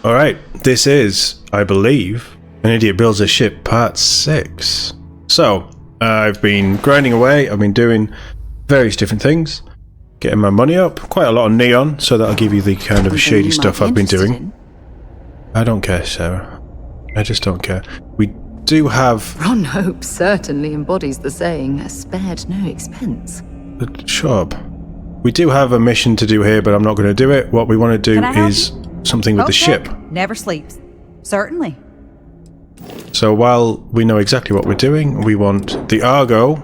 Alright, this is, I believe, An Idiot Builds a Ship Part 6. So, I've been grinding away, I've been doing various different things, getting my money up, quite a lot of neon, so that'll give you the kind of shady stuff I've been doing. I don't care, Sarah. I just don't care. We do have... Ron Hope certainly embodies the saying, spared no expense. Shut up. We do have a mission to do here, but I'm not going to do it. What we want to do is something with the ship. Never sleeps. Certainly. So while we know exactly what we're doing, we want the Argo.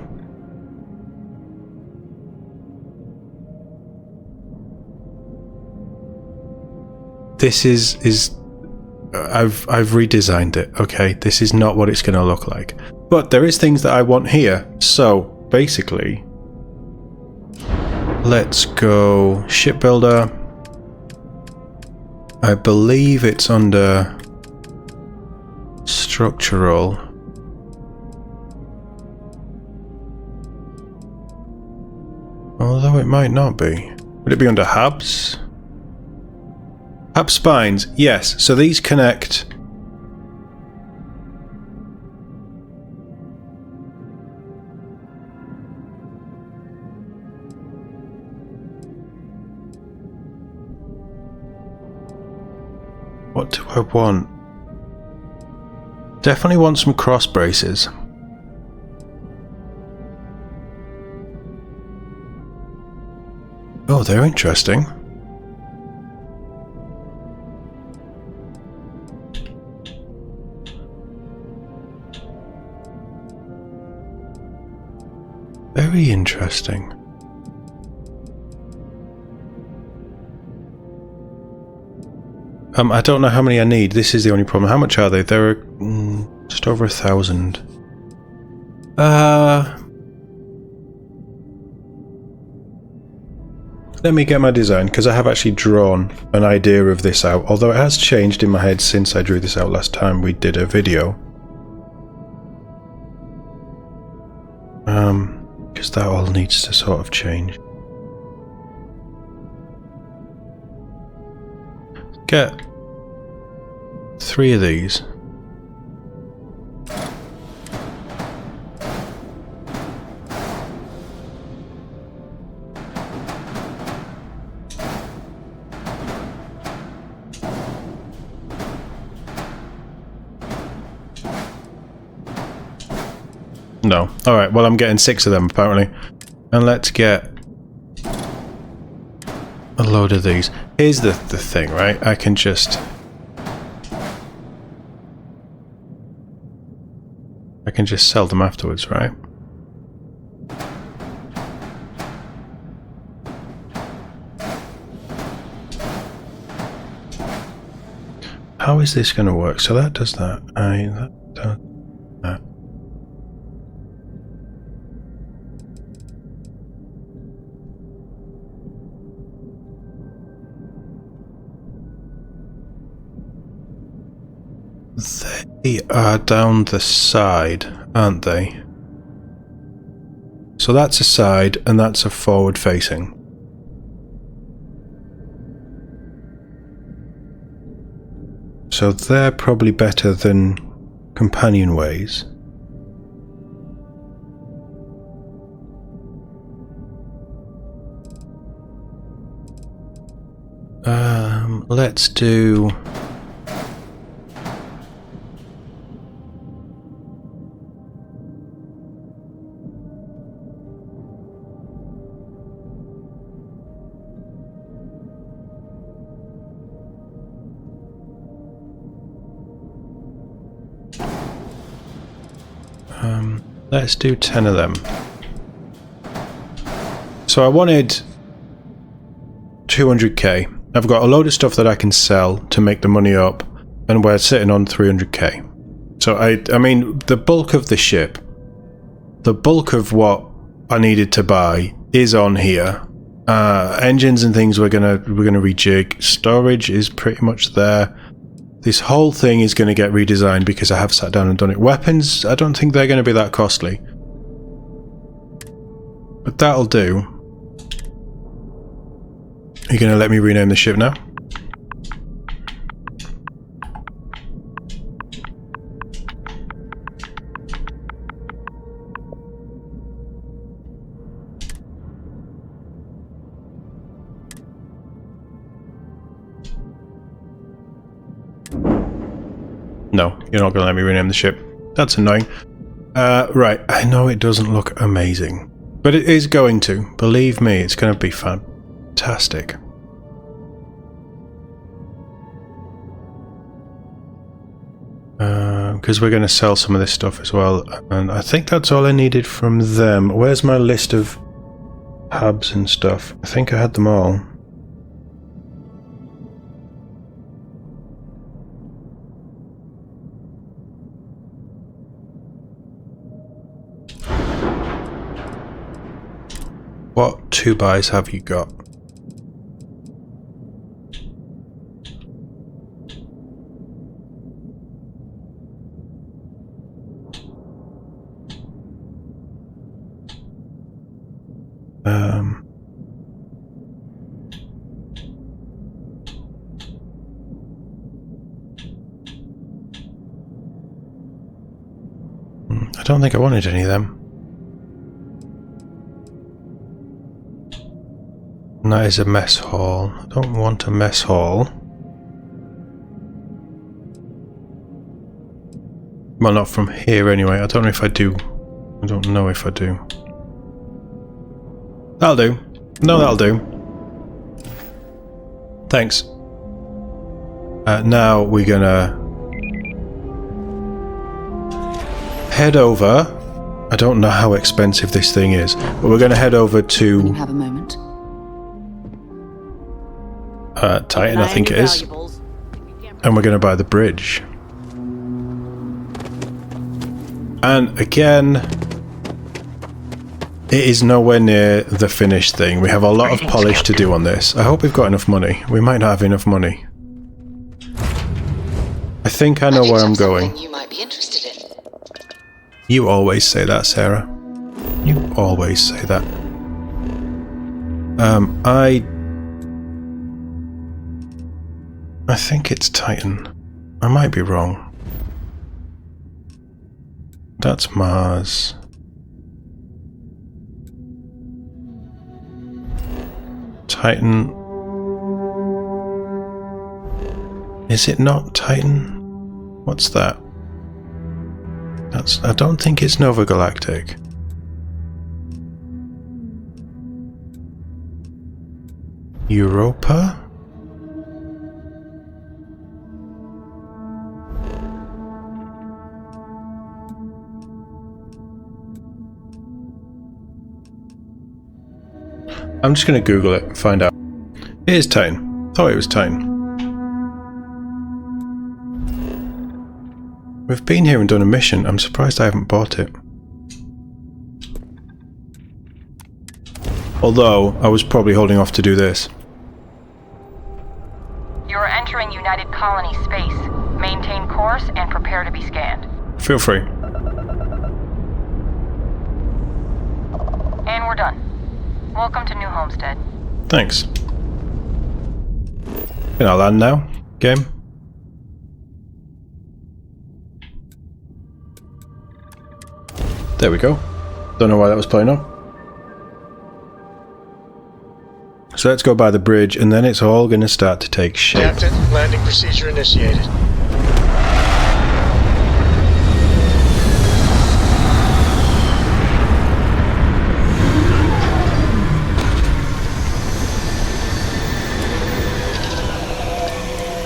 This is I've redesigned it, okay? This is not what it's going to look like. But there is things that I want here. So basically, let's go shipbuilder. I believe it's under structural. Although it might not be. Would it be under hubs? Hub spines, yes. So these connect. What do I want? Definitely want some cross braces. Oh, they're interesting. Very interesting. I don't know how many I need. This is the only problem. How much are they? They're just over 1,000. Let me get my design, because I have actually drawn an idea of this out, although it has changed in my head since I drew this out last time we did a video. Because that all needs to sort of change. Get 3 of these. No. Alright, well I'm getting 6 of them apparently. And let's get a load of these. Here's the thing, right? I can just sell them afterwards, right? How is this going to work? So that does that. That does that. They are down the side, aren't they? So that's a side and that's a forward facing. So they're probably better than companionways. Let's do... let's do 10 of them. So I wanted 200k. I've got a load of stuff that I can sell to make the money up, and we're sitting on 300k. So I mean, the bulk of the ship, the bulk of what I needed to buy is on here. Engines and things we're gonna rejig. Storage is pretty much there. This whole thing is going to get redesigned because I have sat down and done it. Weapons, I don't think they're going to be that costly. But that'll do. Are you going to let me rename the ship now? No, you're not going to let me rename the ship. That's annoying. Right, I know it doesn't look amazing, but it is going to. Believe me, it's going to be fantastic. Because we're going to sell some of this stuff as well, and I think that's all I needed from them. Where's my list of hubs and stuff? I think I had them all. What 2 buys have you got? I don't think I wanted any of them. And that is a mess hall. I don't want a mess hall. Well, not from here anyway. I don't know if I do. I don't know if I do. That'll do. No, that'll do. Thanks. Now we're gonna head over. I don't know how expensive this thing is, but we're gonna head over to... When you have a moment. Titan, I think it is. And we're gonna buy the bridge. And again, it is nowhere near the finished thing. We have a lot of polish to do on this. I hope we've got enough money. We might not have enough money. I think I know where I'm going. You might be interested in. You always say that, Sarah. You always say that. I think it's Titan. I might be wrong. That's Mars. Titan. Is it not Titan? What's that? I don't think it's Nova Galactic. Europa? I'm just going to Google it and find out. It is Titan. Thought it was Titan. We've been here and done a mission. I'm surprised I haven't bought it. Although, I was probably holding off to do this. You are entering United Colony space. Maintain course and prepare to be scanned. Feel free. And we're done. Welcome to New Homestead. Thanks. Can I land now? Game? There we go. Don't know why that was playing up. So let's go by the bridge and then it's all going to start to take shape. Captain, landing procedure initiated.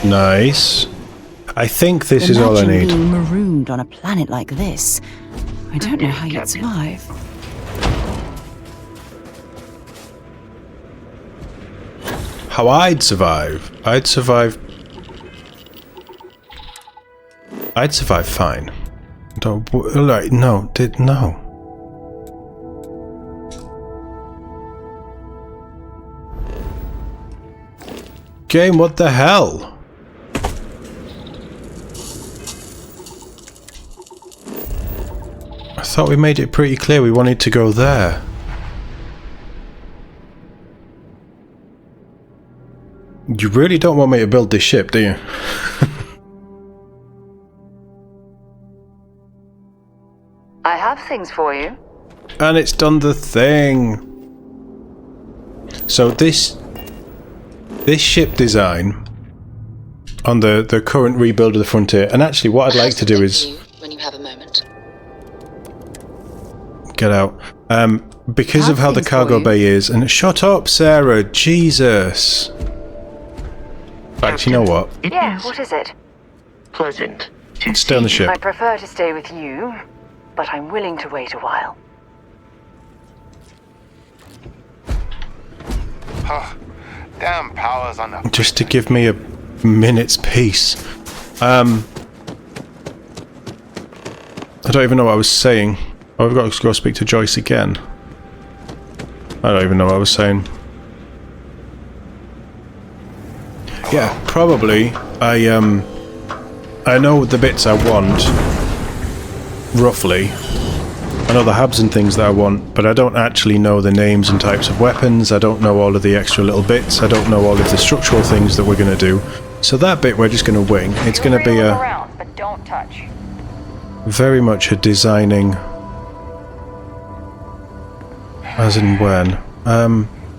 Nice. I think this is all I need. Imagine being marooned on a planet like this. I don't know how you'd survive. How I'd survive? I'd survive fine. Don't, like, no. Game, what the hell? I thought we made it pretty clear we wanted to go there. You really don't want me to build this ship, do you? I have things for you. And it's done the thing. So this ship design on the current rebuild of the Frontier. And actually, what I'd like to do is when you have a moment. get out. Because of how the things for cargo you. bay is, and shut up, Sarah. Jesus. In fact, you know what? Yeah, what is it? Pleasant. Stay on the ship. I'd prefer to stay with you, but I'm willing to wait a while. Damn powers on the. Just to give me a minute's peace. I don't even know what I was saying. Oh, I've got to go speak to Joyce again. I don't even know what I was saying. Yeah, probably. I know the bits I want, roughly. I know the hubs and things that I want, but I don't actually know the names and types of weapons. I don't know all of the extra little bits. I don't know all of the structural things that we're going to do. So that bit we're just going to wing. It's going to be a around, but don't touch. very much a designing, as in when.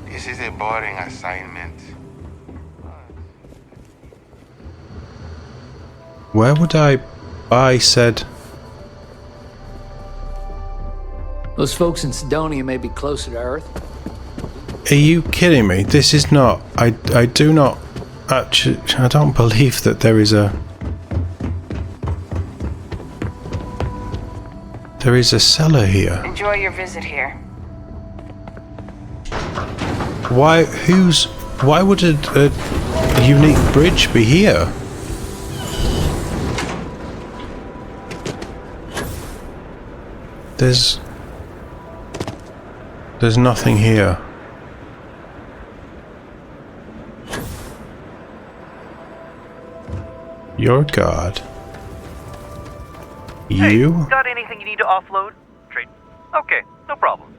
This is a boring assignment. Where would I buy said? Those folks in Sidonia may be closer to Earth. Are you kidding me? This is not. I do not. Actually, I don't believe that there is a. There is a cellar here. Enjoy your visit here. Why? Who's? Why would a unique bridge be here? There's nothing here. Your god. You? Hey, got anything you need to offload? Trade. Okay, no problem.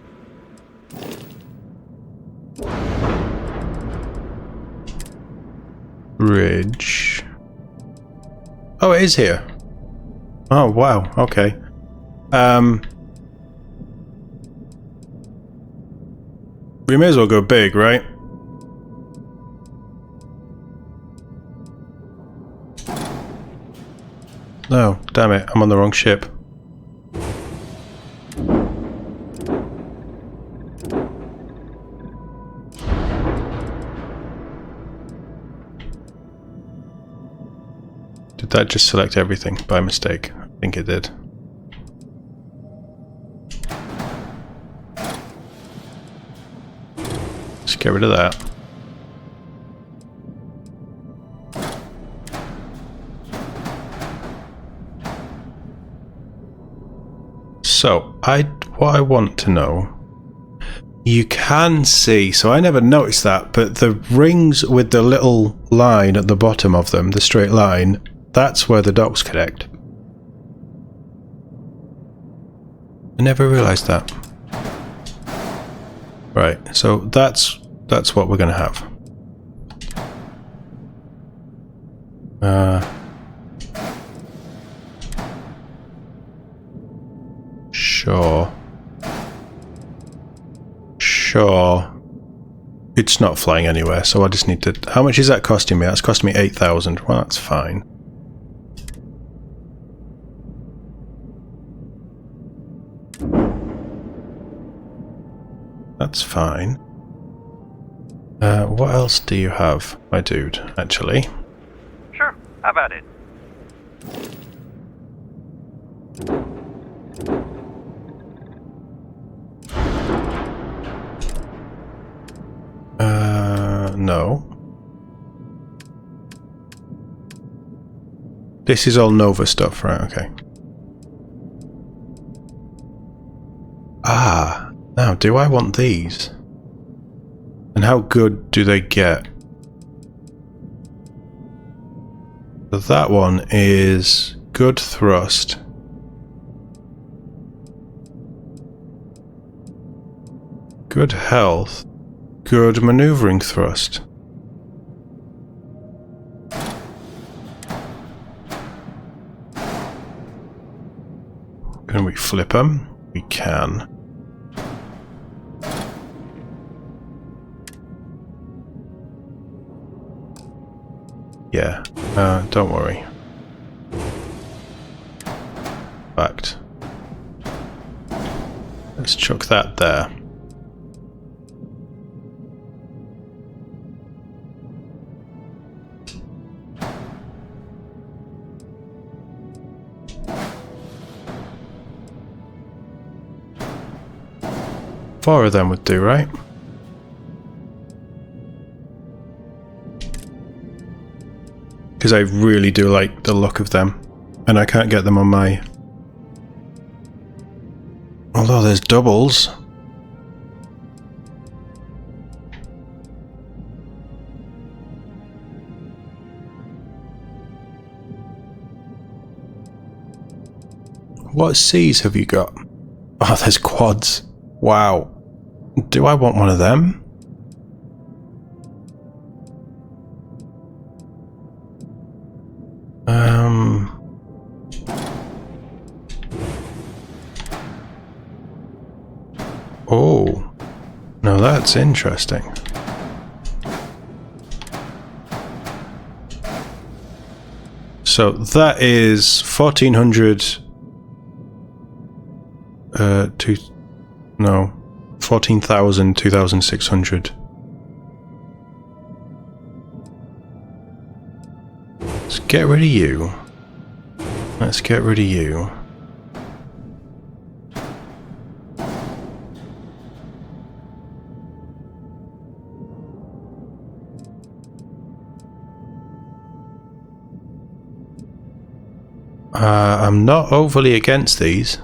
Bridge. Oh, it is here. Oh, wow. Okay. We may as well go big, right? No, damn it, I'm on the wrong ship. Did that just select everything by mistake? I think it did. Let's get rid of that. So, what I want to know, you can see, so I never noticed that, but the rings with the little line at the bottom of them, the straight line, that's where the docks connect. I never realised that. Right, so that's what we're gonna have. Sure. It's not flying anywhere, so I just need to... How much is that costing me? That's costing me 8,000. Well, that's fine. That's fine. What else do you have, my dude, actually? Sure, how about it? No. This is all Nova stuff, right? Okay. Ah, now do I want these? And how good do they get? So that one is good thrust. Good health. Good maneuvering thrust. Can we flip them? We can. Yeah, don't worry. Fact. Let's chuck that there. Four of them would do, right? Because I really do like the look of them, and I can't get them on my... Although there's doubles. What C's have you got? Oh, there's quads. Wow. Do I want one of them? Oh. Now that's interesting. So that is 1400 14,000, 2,600. Let's get rid of you. Let's get rid of you. I'm not overly against these.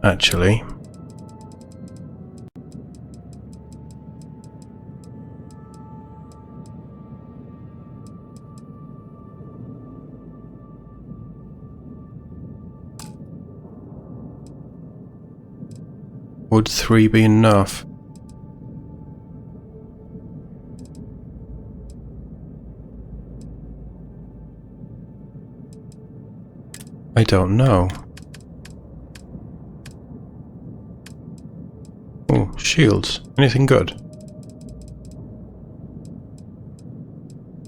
Actually. Would 3 be enough? I don't know. Oh, shields. Anything good?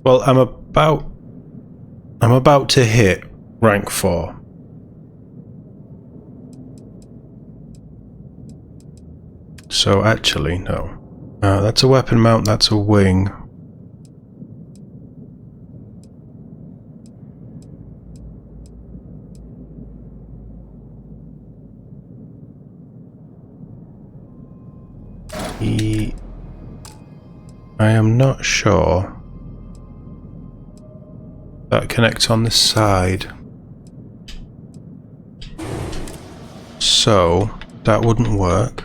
Well, I'm about to hit rank 4. So actually, no. That's a weapon mount, that's a wing. I am not sure. That connects on the side. So, that wouldn't work.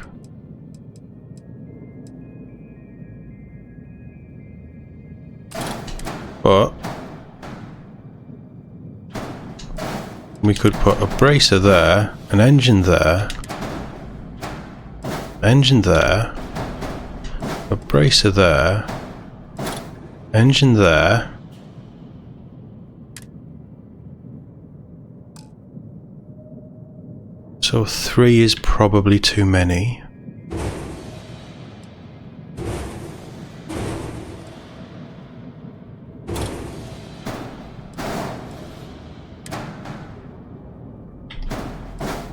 But we could put a bracer there, an engine there, engine there, a bracer there, engine there. So 3 is probably too many.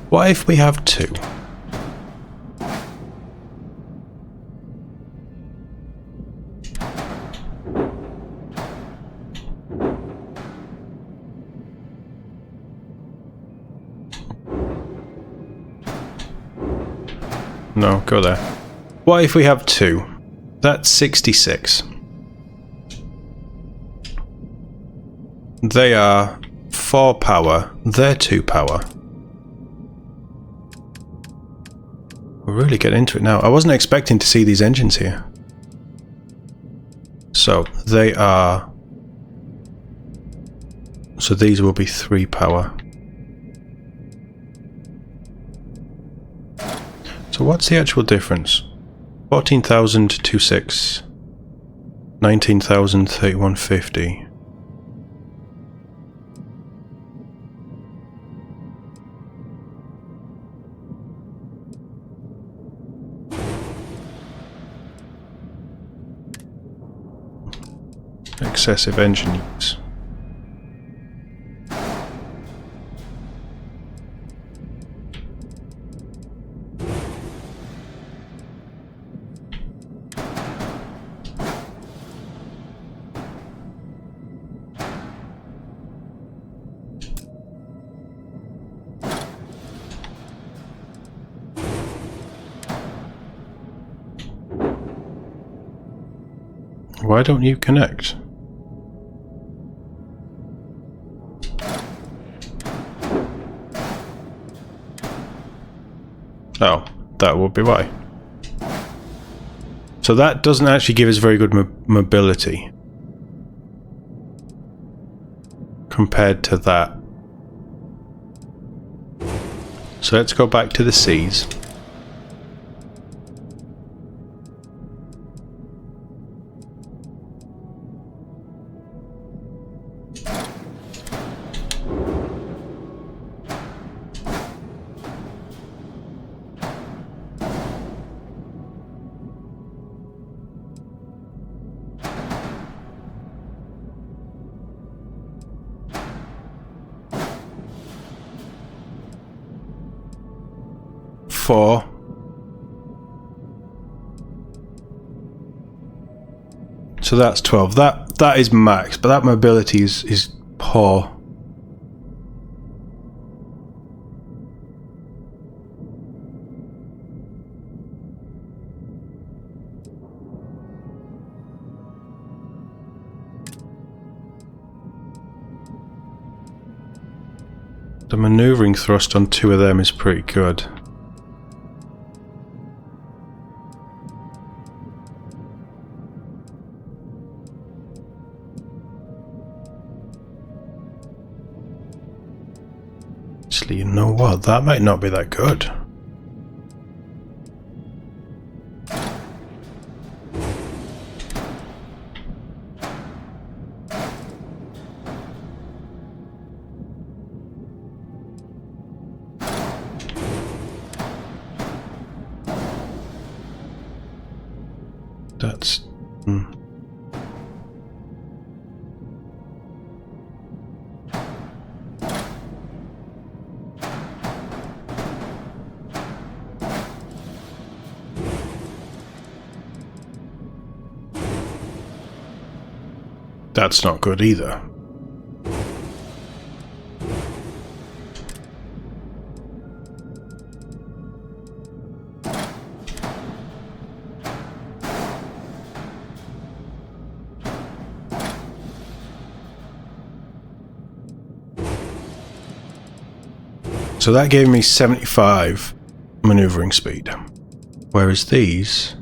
What if we have 2? No, go there. What if we have 2? That's 66. They are 4 power, they're 2 power. We're really getting into it now. I wasn't expecting to see these engines here. So, they are... So these will be 3 power. So what's the actual difference? 14,000 to 26. 19,000, 3150. excessive engine use. Why don't you connect? Oh, that would be why. So that doesn't actually give us very good mobility compared to that. So let's go back to the seas. Four. So that's 12. That is max, but that mobility is poor. The maneuvering thrust on 2 of them is pretty good. Actually, you know what? That might not be that good. That's... That's not good either. So that gave me 75 maneuvering speed, whereas these...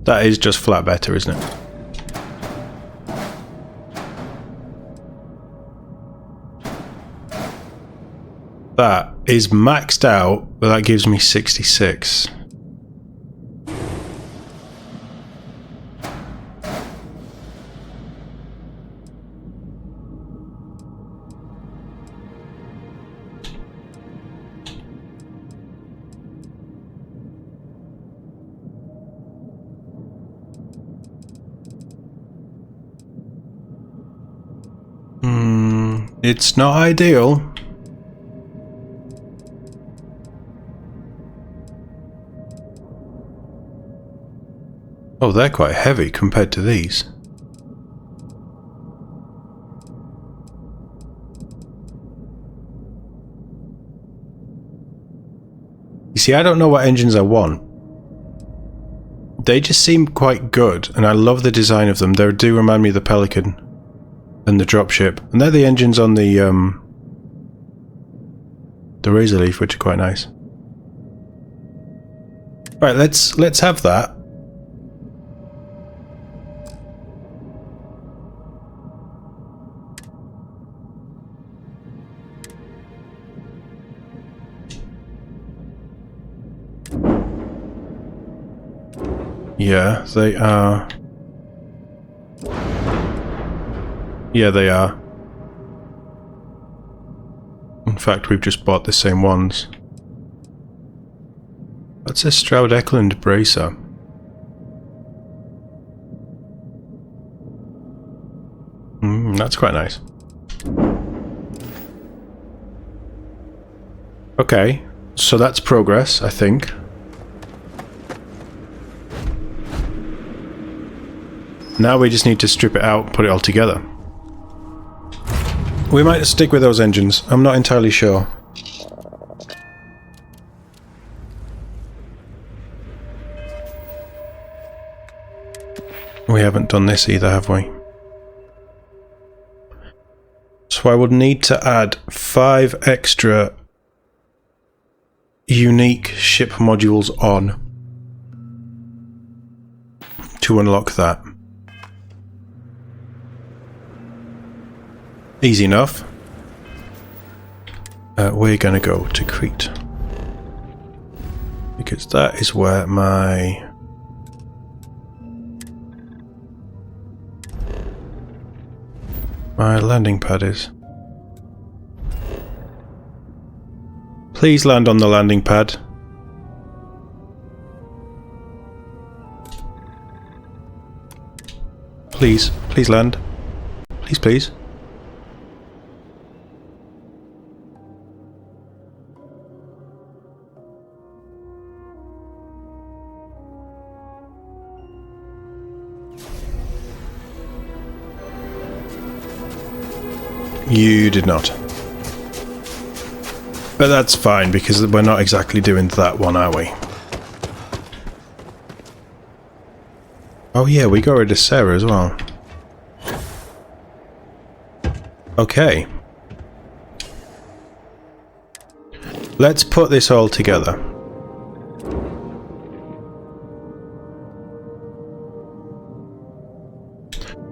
That is just flat better, isn't it? That is maxed out, but that gives me 66. It's not ideal. Oh, they're quite heavy compared to these. You see, I don't know what engines I want. They just seem quite good, and I love the design of them. They do remind me of the Pelican and the dropship, and they're the engines on the Razor Leaf, which are quite nice. Right, let's have that. Yeah, they are. Yeah, they are. In fact, we've just bought the same ones. That's a Stroud-Eklund bracer. That's quite nice. Okay, so that's progress, I think. Now we just need to strip it out, put it all together. We might stick with those engines, I'm not entirely sure. We haven't done this either, have we? So I would need to add 5 extra unique ship modules on to unlock that. Easy enough. We're going to go to Crete. Because that is where my... landing pad is. Please land on the landing pad. Please, please land. Please, please. You did not. But that's fine, because we're not exactly doing that one, are we? Oh yeah, we got rid of Sarah as well. Okay. Let's put this all together.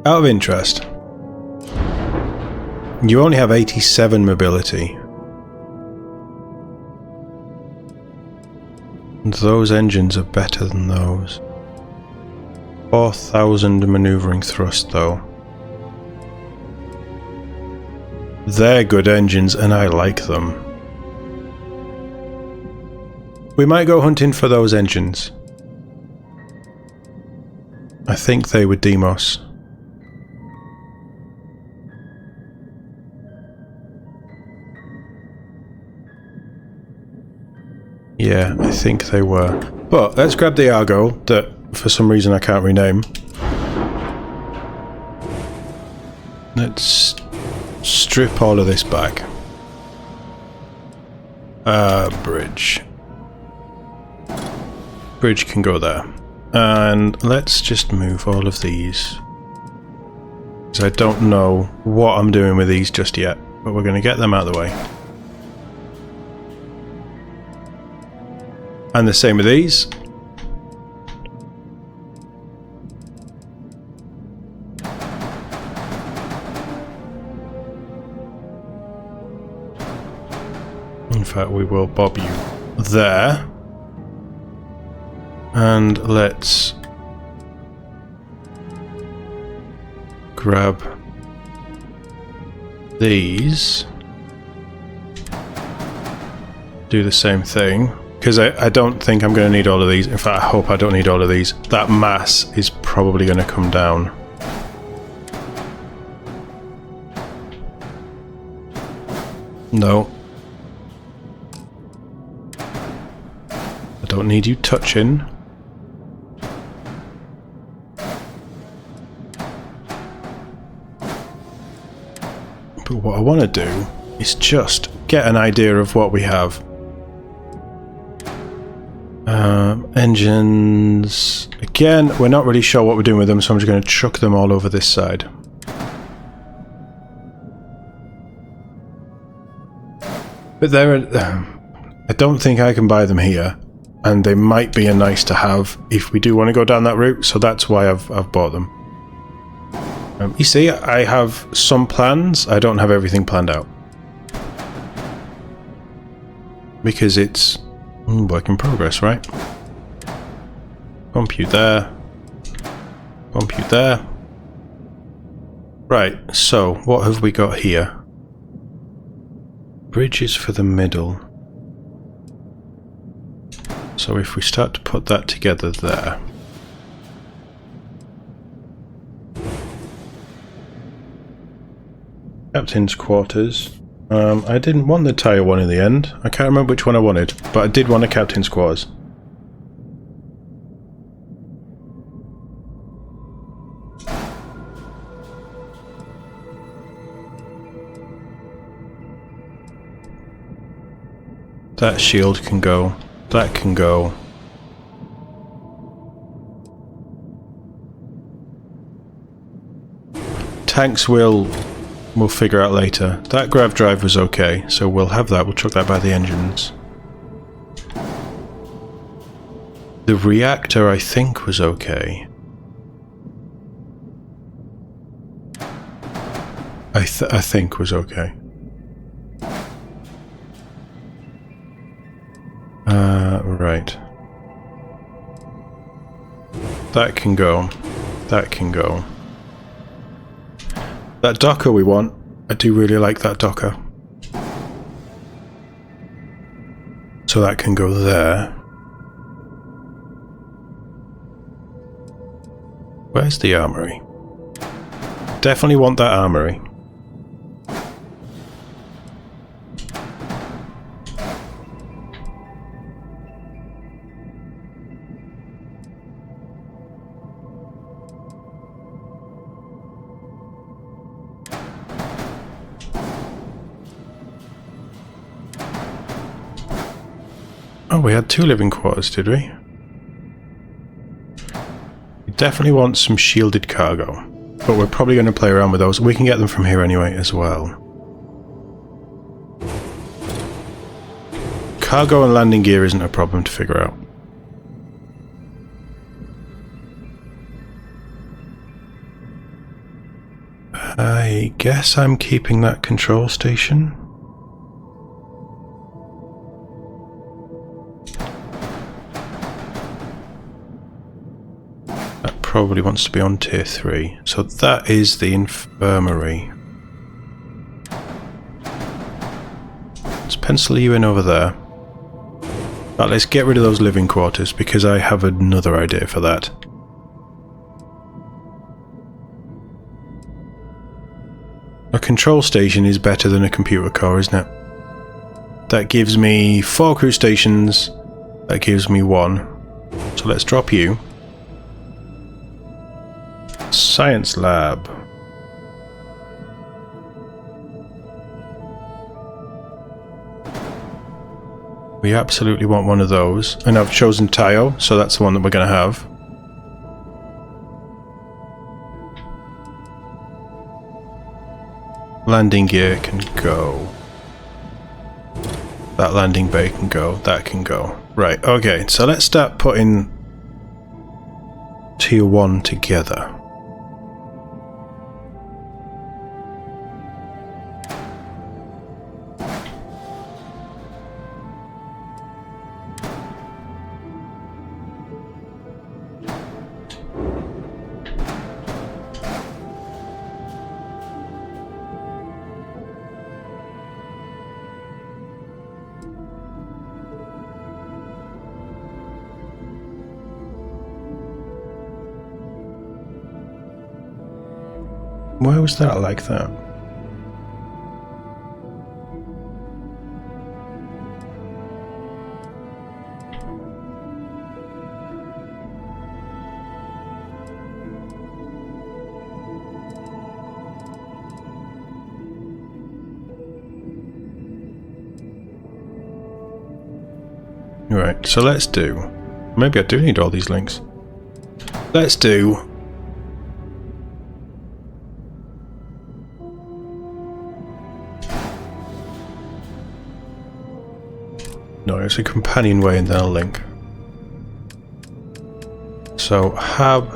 Out of interest, you only have 87 mobility. And those engines are better than those. 4,000 maneuvering thrust though. They're good engines and I like them. We might go hunting for those engines. I think they were Demos. Yeah, I think they were. But let's grab the Argo that for some reason I can't rename. Let's strip all of this back. Bridge. Bridge can go there. And let's just move all of these. Because I don't know what I'm doing with these just yet. But we're going to get them out of the way. And the same with these. In fact, we will bob you there. And let's grab these. Do the same thing. Because I don't think I'm going to need all of these. In fact, I hope I don't need all of these. That mass is probably going to come down. No. I don't need you touching. But what I want to do is just get an idea of what we have. Engines. Again, we're not really sure what we're doing with them, so I'm just going to chuck them all over this side. But I don't think I can buy them here, and they might be a nice to have if we do want to go down that route, so that's why I've bought them. You see, I have some plans, I don't have everything planned out. Because it's work in progress, right? Bump you there. Bump you there. Right, so what have we got here? Bridges for the middle. So if we start to put that together there. Captain's quarters. I didn't want the tire one in the end. I can't remember which one I wanted, but I did want a captain's quarters. That shield can go. That can go. Tanks we'll figure out later. That grav drive was okay, so we'll have that. We'll chuck that by the engines. The reactor, I think, was okay. I think was okay. Right. That can go. That can go. That docker we want. I do really like that docker. So that can go there. Where's the armory? Definitely want that armory. Oh, we had 2 living quarters, did we? We definitely want some shielded cargo, but we're probably going to play around with those. We can get them from here anyway as well. Cargo and landing gear isn't a problem to figure out. I guess I'm keeping that control station. Probably wants to be on tier 3. So that is the infirmary. Let's pencil you in over there. But let's get rid of those living quarters because I have another idea for that. A control station is better than a computer core, isn't it? That gives me 4 crew stations. That gives me 1. So let's drop you. Science lab. We absolutely want one of those. And I've chosen Tayo, so that's the one that we're going to have. Landing gear can go. That landing bay can go. That can go. Right, okay, so let's start putting tier 1 together. Why was that like that? Right, so let's do... Maybe I do need all these links. Let's do... No, it's a companionway and then a link. So, hub...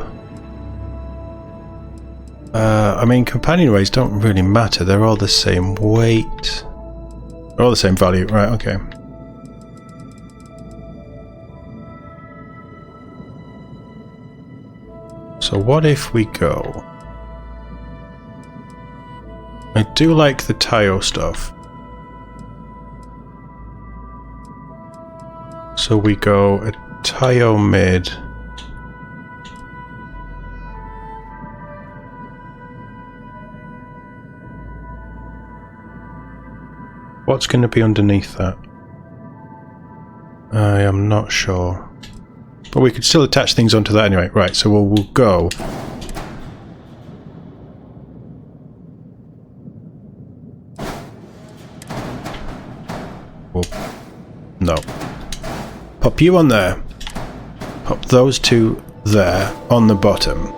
I mean, companionways don't really matter. They're all the same weight. They're all the same value. Right, okay. So what if we go... I do like the Tayo stuff. So we go a Tayo mid. What's going to be underneath that? I am not sure. But we could still attach things onto that anyway. Right, so we'll go. Oh, no. Pop you on there. Pop those two there on the bottom.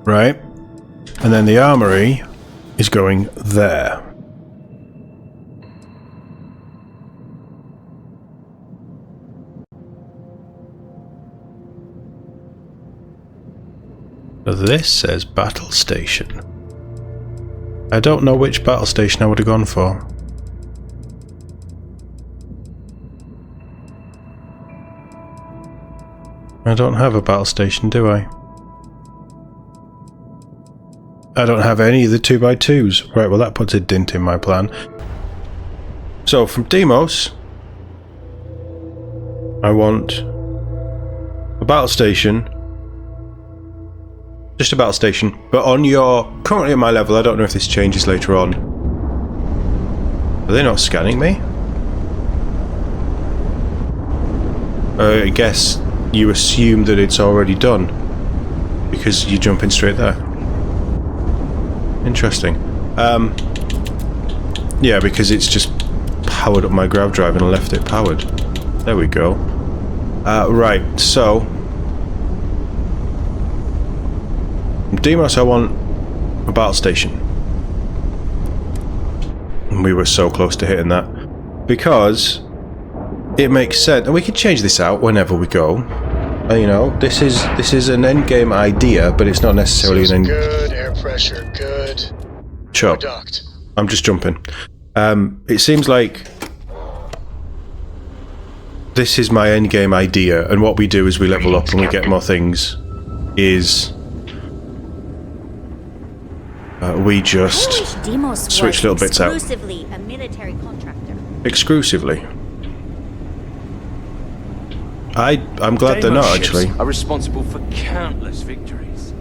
Right? And then the armory is going there. This says battle station. I don't know which battle station I would have gone for. I don't have a battle station, do I? I don't have any of the 2x2s. Right, well that puts a dent in my plan. So from Deimos, I want a battle station. Just a battle station. But on your... Currently at my level, I don't know if this changes later on. Are they not scanning me? I guess you assume that it's already done. Because you're jumping straight there. Interesting. Yeah, because it's just powered up my grav drive and I left it powered. There we go. Right, so from Deimos I want a battle station. And we were so close to hitting that. Because it makes sense, and we can change this out whenever we go. You know, this is an end game idea, but it's not necessarily an end. Good air pressure, good. Sure. I'm just jumping. It seems like this is my end game idea, and what we do is we level up and we get more things. Is we just switch little bits out. Exclusively a military contractor. Exclusively. I'm glad they're not actually. Are responsible for countless victories.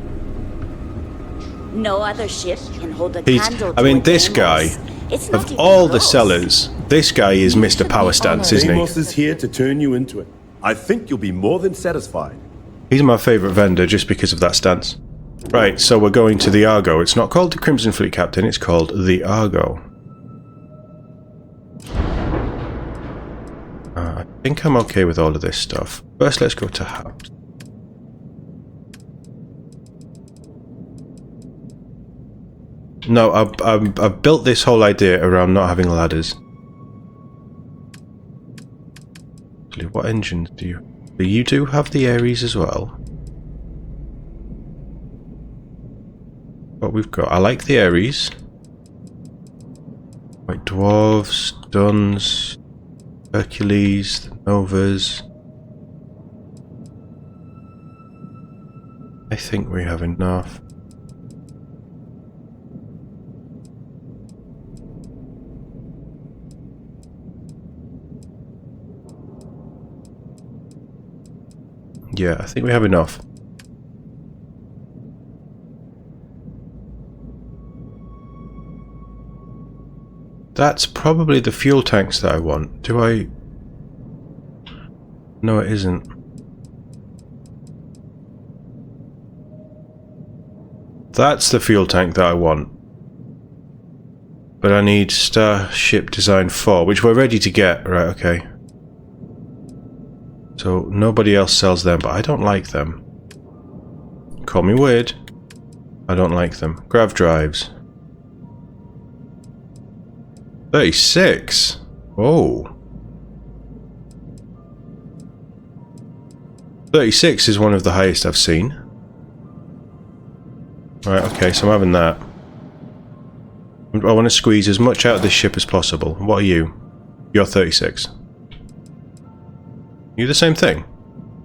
No other ship can hold a candle to I mean, a this guy, It's not of even all the close. sellers, this guy is Mr. Power Stance, isn't he? Deimos is here to turn you into it. I think you'll be more than satisfied. He's my favourite vendor just because of that stance. Right, so we're going to the Argo. It's not called the Crimson Fleet Captain, it's called the Argo. I think I'm okay with all of this stuff. First, let's go to Hubs. No, I've built this whole idea around not having ladders. Actually, what engines do you... You do have the Ares as well. What we've got... I like the Ares. White Dwarves, Duns, Hercules, the Novas. I think we have enough. Yeah, I think we have enough. That's probably the fuel tanks that I want. Do I... No, it isn't. That's the fuel tank that I want. But I need Starship Design 4, which we're ready to get. Right, okay. So nobody else sells them, but I don't like them. Call me weird. I don't like them. Grav drives. 36. Oh. 36 is one of the highest I've seen. Right, okay, so I'm having that. I want to squeeze as much out of this ship as possible. What are you? You're 36. You the same thing?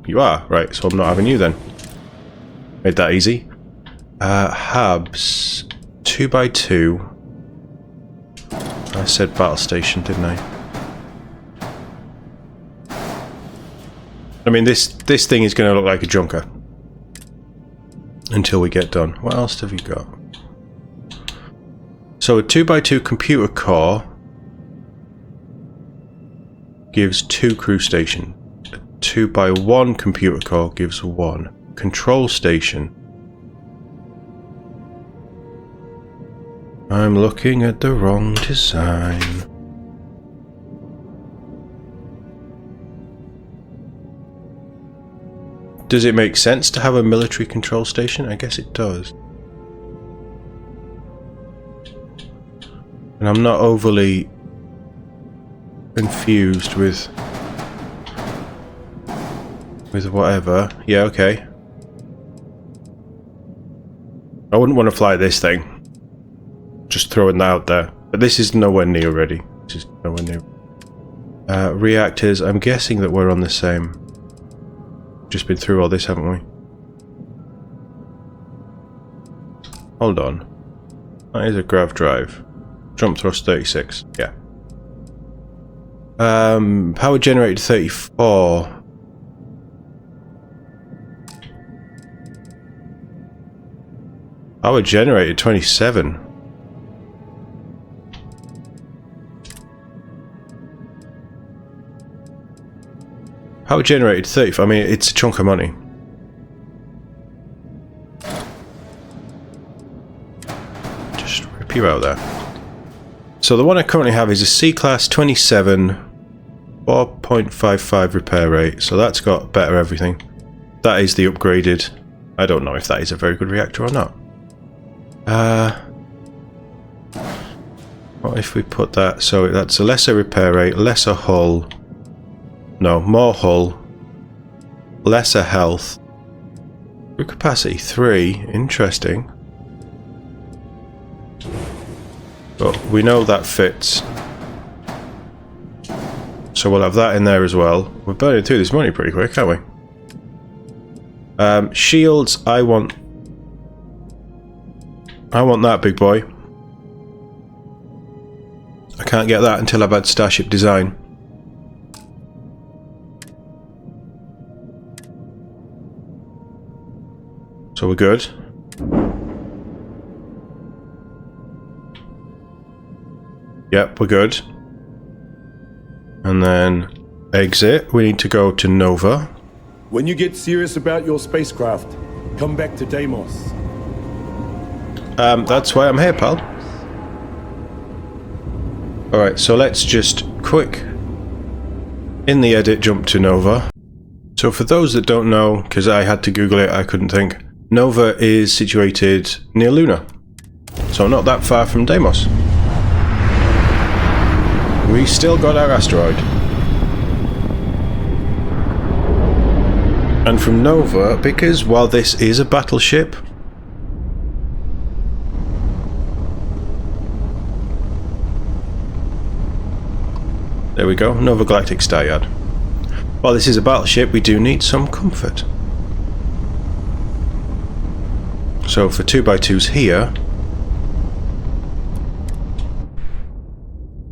You are? Right, so I'm not having you then. Made that easy. Habs. 2x2. I said battle station, didn't I? I mean, this thing is going to look like a junker until we get done. What else have you got? So a 2x2 computer core gives 2 crew stations. A 2x1 computer core gives 1. Control station. I'm looking at the wrong design. Does it make sense to have a military control station? I guess it does. And I'm not overly confused with whatever. Yeah, okay. I wouldn't want to fly this thing. Just throwing that out there. But this is nowhere near ready. This is nowhere near. Reactors, I'm guessing that we're on the same. Just been through all this, haven't we? Hold on. That is a grav drive. Jump thrust 36. Yeah. Power generated 34. Power generated 27. Power generated 30. I mean, it's a chunk of money. Just rip you out there. So the one I currently have is a C-Class 27, 4.55 repair rate. So that's got better everything. That is the upgraded. I don't know if that is a very good reactor or not. What if we put that? So that's a lesser repair rate, lesser hull. No, more hull, lesser health, crew capacity 3, interesting. But we know that fits. So we'll have that in there as well. We're burning through this money pretty quick, aren't we? Shields, I want that big boy. I can't get that until I've had Starship Design. So we're good. Yep, we're good. And then exit. We need to go to Nova. When you get serious about your spacecraft, come back to Deimos. That's why I'm here, pal. Alright, so let's just quick in the edit jump to Nova. So for those that don't know, because I had to Google it, I couldn't think. Nova is situated near Luna, so not that far from Deimos. We still got our asteroid. And from Nova, because while this is a battleship, there we go, Nova Galactic Star Yard. While this is a battleship, we do need some comfort. So for 2x2s here,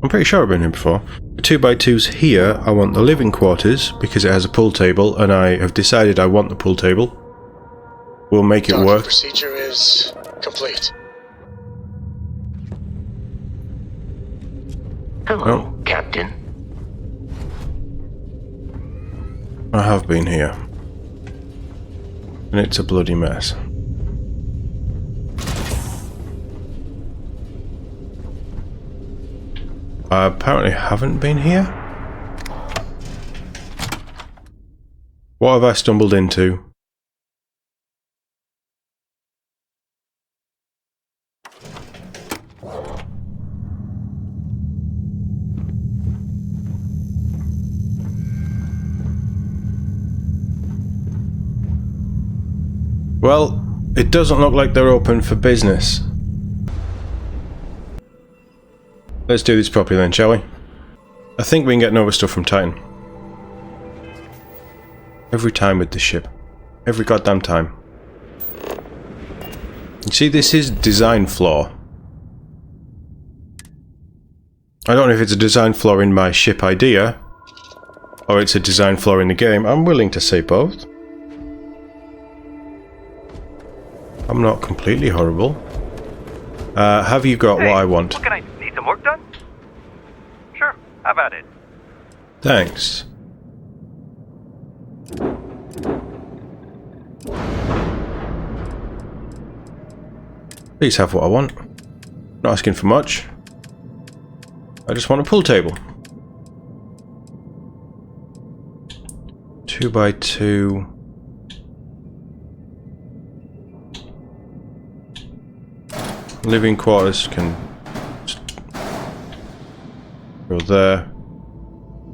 I'm pretty sure I've been here before. For 2x2s here, I want the living quarters because it has a pool table, and I have decided I want the pool table. We'll make it work. Procedure is complete. Hello, Captain. I have been here, and it's a bloody mess. I apparently haven't been here. What have I stumbled into? Well, it doesn't look like they're open for business. Let's do this properly then, shall we? I think we can get Nova stuff from Titan. Every time with this ship. Every goddamn time. You see, this is design flaw. I don't know if it's a design flaw in my ship idea, or it's a design flaw in the game. I'm willing to say both. I'm not completely horrible. Have you got what I want? What can I need some work done? Sure, how about it? Thanks. Please have what I want. Not asking for much. I just want a pool table. 2x2. Living quarters can just go there.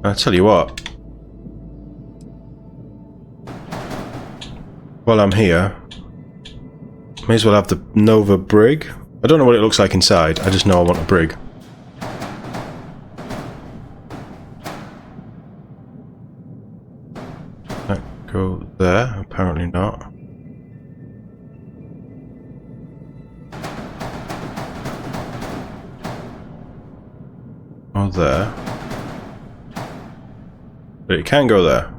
I'll tell you what. While I'm here, may as well have the Nova brig. I don't know what it looks like inside, I just know I want a brig. That go there, apparently not. Or there. But it can go there.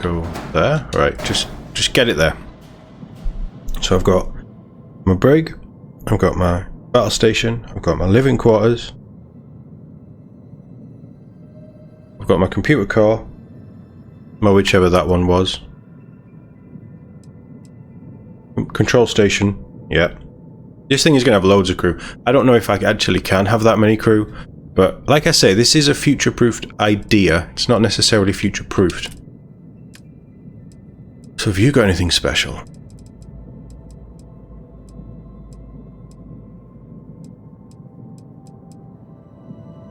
Go there. Right, just get it there. So I've got my brig, I've got my battle station, I've got my living quarters, I've got my computer core, my whichever that one was, control station, yeah. This thing is going to have loads of crew. I don't know if I actually can have that many crew, but like I say, this is a future-proofed idea. It's not necessarily future-proofed. So have you got anything special?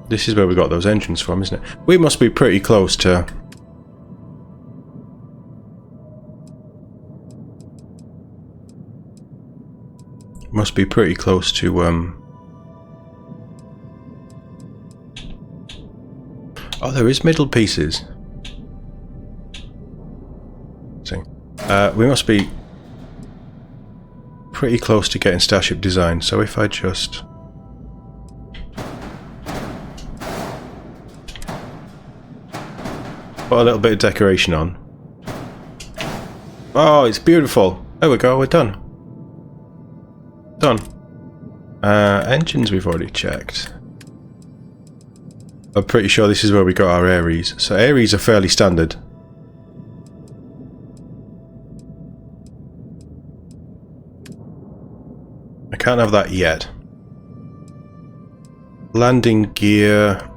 This is where we got those engines from, isn't it? We must be pretty close to... Must be pretty close to, Oh, there is middle pieces. See. We must be pretty close to getting Starship design, so if I just... put a little bit of decoration on. Oh, it's beautiful. There we go, we're done. Done. Engines we've already checked. I'm pretty sure this is where we got our Ares. So Ares are fairly standard. I can't have that yet. Landing gear.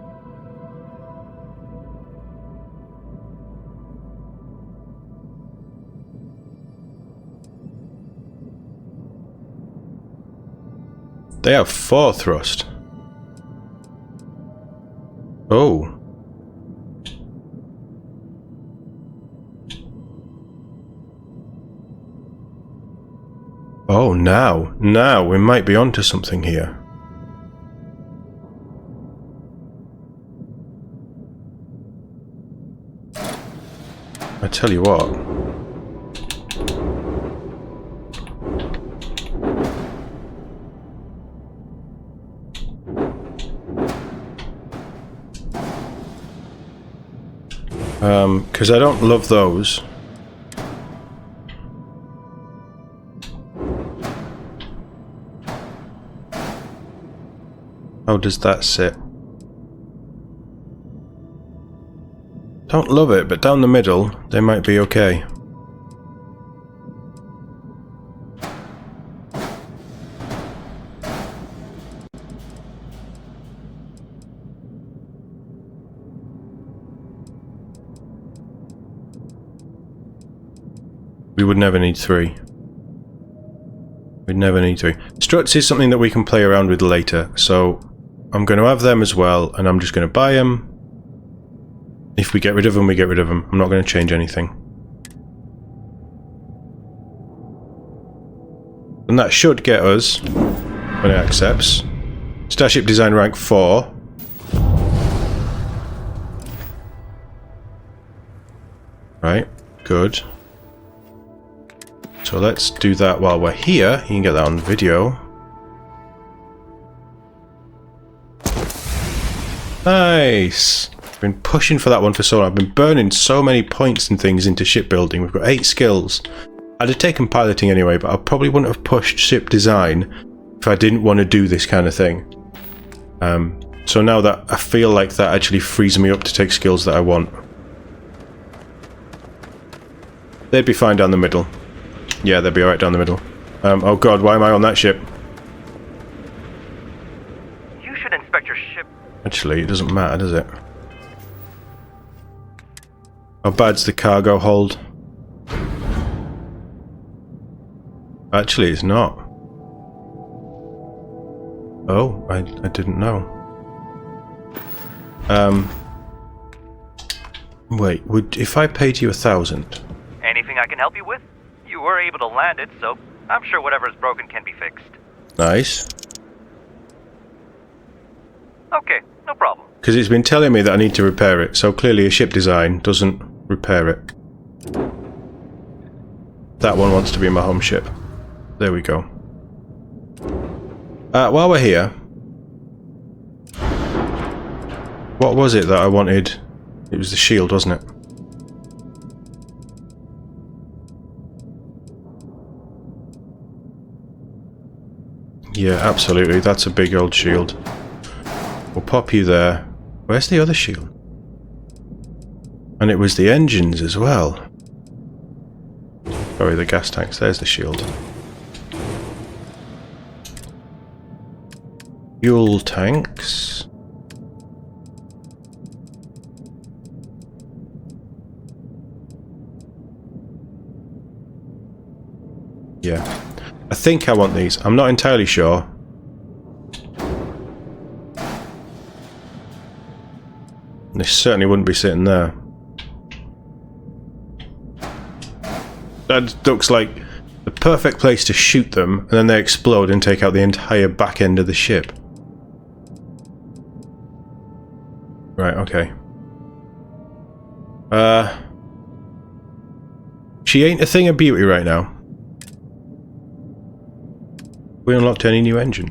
They have 4 thrust. Oh. Oh, now we might be onto something here. I tell you what. Because I don't love those. How does that sit? Don't love it, but down the middle, they might be okay. We would never need 3. We'd never need 3. Struts is something that we can play around with later, so I'm going to have them as well, and I'm just going to buy them. If we get rid of them, we get rid of them. I'm not going to change anything. And that should get us, when it accepts, Starship Design rank 4. Right, good. So let's do that while we're here. You can get that on video. Nice! Been pushing for that one for so long. I've been burning so many points and things into shipbuilding. We've got 8 skills. I'd have taken piloting anyway, but I probably wouldn't have pushed ship design if I didn't want to do this kind of thing. So now that I feel like that actually frees me up to take skills that I want. They'd be fine down the middle. Yeah, they'd be alright down the middle. Oh god, why am I on that ship? You should inspect your ship. Actually, it doesn't matter, does it? How bad's the cargo hold? Actually, it's not. Oh, I didn't know. Wait, if I paid you 1,000? Anything I can help you with? You were able to land it, so I'm sure whatever's broken can be fixed. Nice. Okay, no problem. Because it's been telling me that I need to repair it, so clearly a ship design doesn't repair it. That one wants to be my home ship. There we go. While we're here, what was it that I wanted? It was the shield, wasn't it? Yeah, absolutely. That's a big old shield. We'll pop you there. Where's the other shield? And it was the engines as well. Sorry, the gas tanks. There's the shield. Fuel tanks. Yeah. I think I want these. I'm not entirely sure. They certainly wouldn't be sitting there. That looks like the perfect place to shoot them, and then they explode and take out the entire back end of the ship. Right, okay. She ain't a thing of beauty right now. We unlocked any new engine?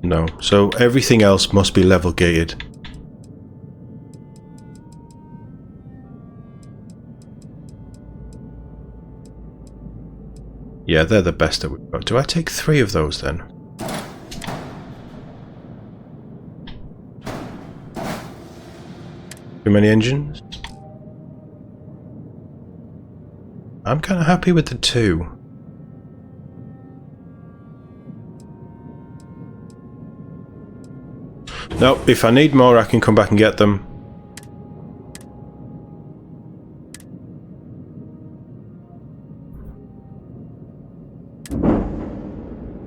No. So everything else must be level gated. Yeah, they're the best that we've got. Do I take 3 of those then? Too many engines? I'm kind of happy with the 2. No, if I need more I can come back and get them.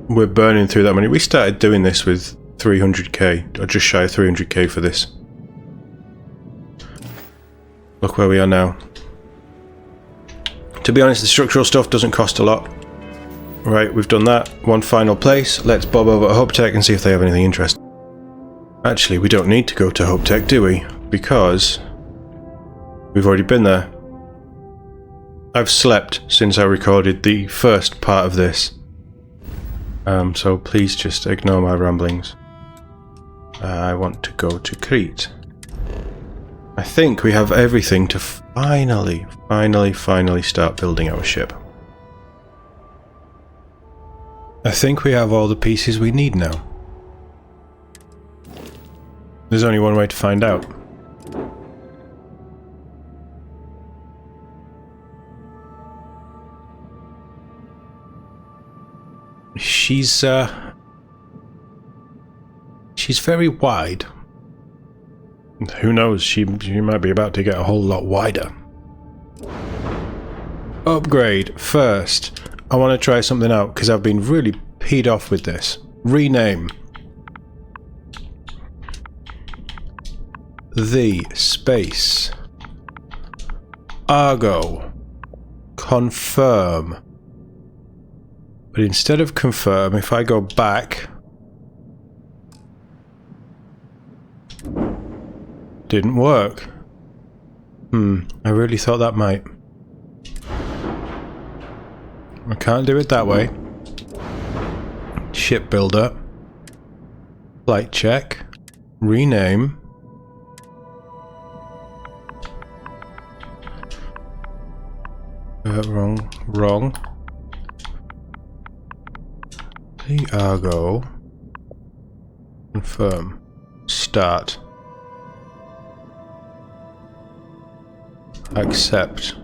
We're burning through that money. We started doing this with 300k, or just shy of 300k for this. Look where we are now. To be honest, the structural stuff doesn't cost a lot. Right, we've done that. One final place. Let's bob over to HopeTech and see if they have anything interesting. Actually, we don't need to go to HopeTech, do we? Because we've already been there. I've slept since I recorded the first part of this. So please just ignore my ramblings. I want to go to Crete. I think we have everything to finally start building our ship. I think we have all the pieces we need now. There's only one way to find out. She's very wide. Who knows, she might be about to get a whole lot wider. Upgrade first. I want to try something out because I've been really peed off with this. Rename. The space. Argo. Confirm. But instead of confirm, if I go back... Didn't work. I really thought that might. I can't do it that way. Shipbuilder. Flight check. Rename. Wrong. The Argo. Confirm. Start. Accept.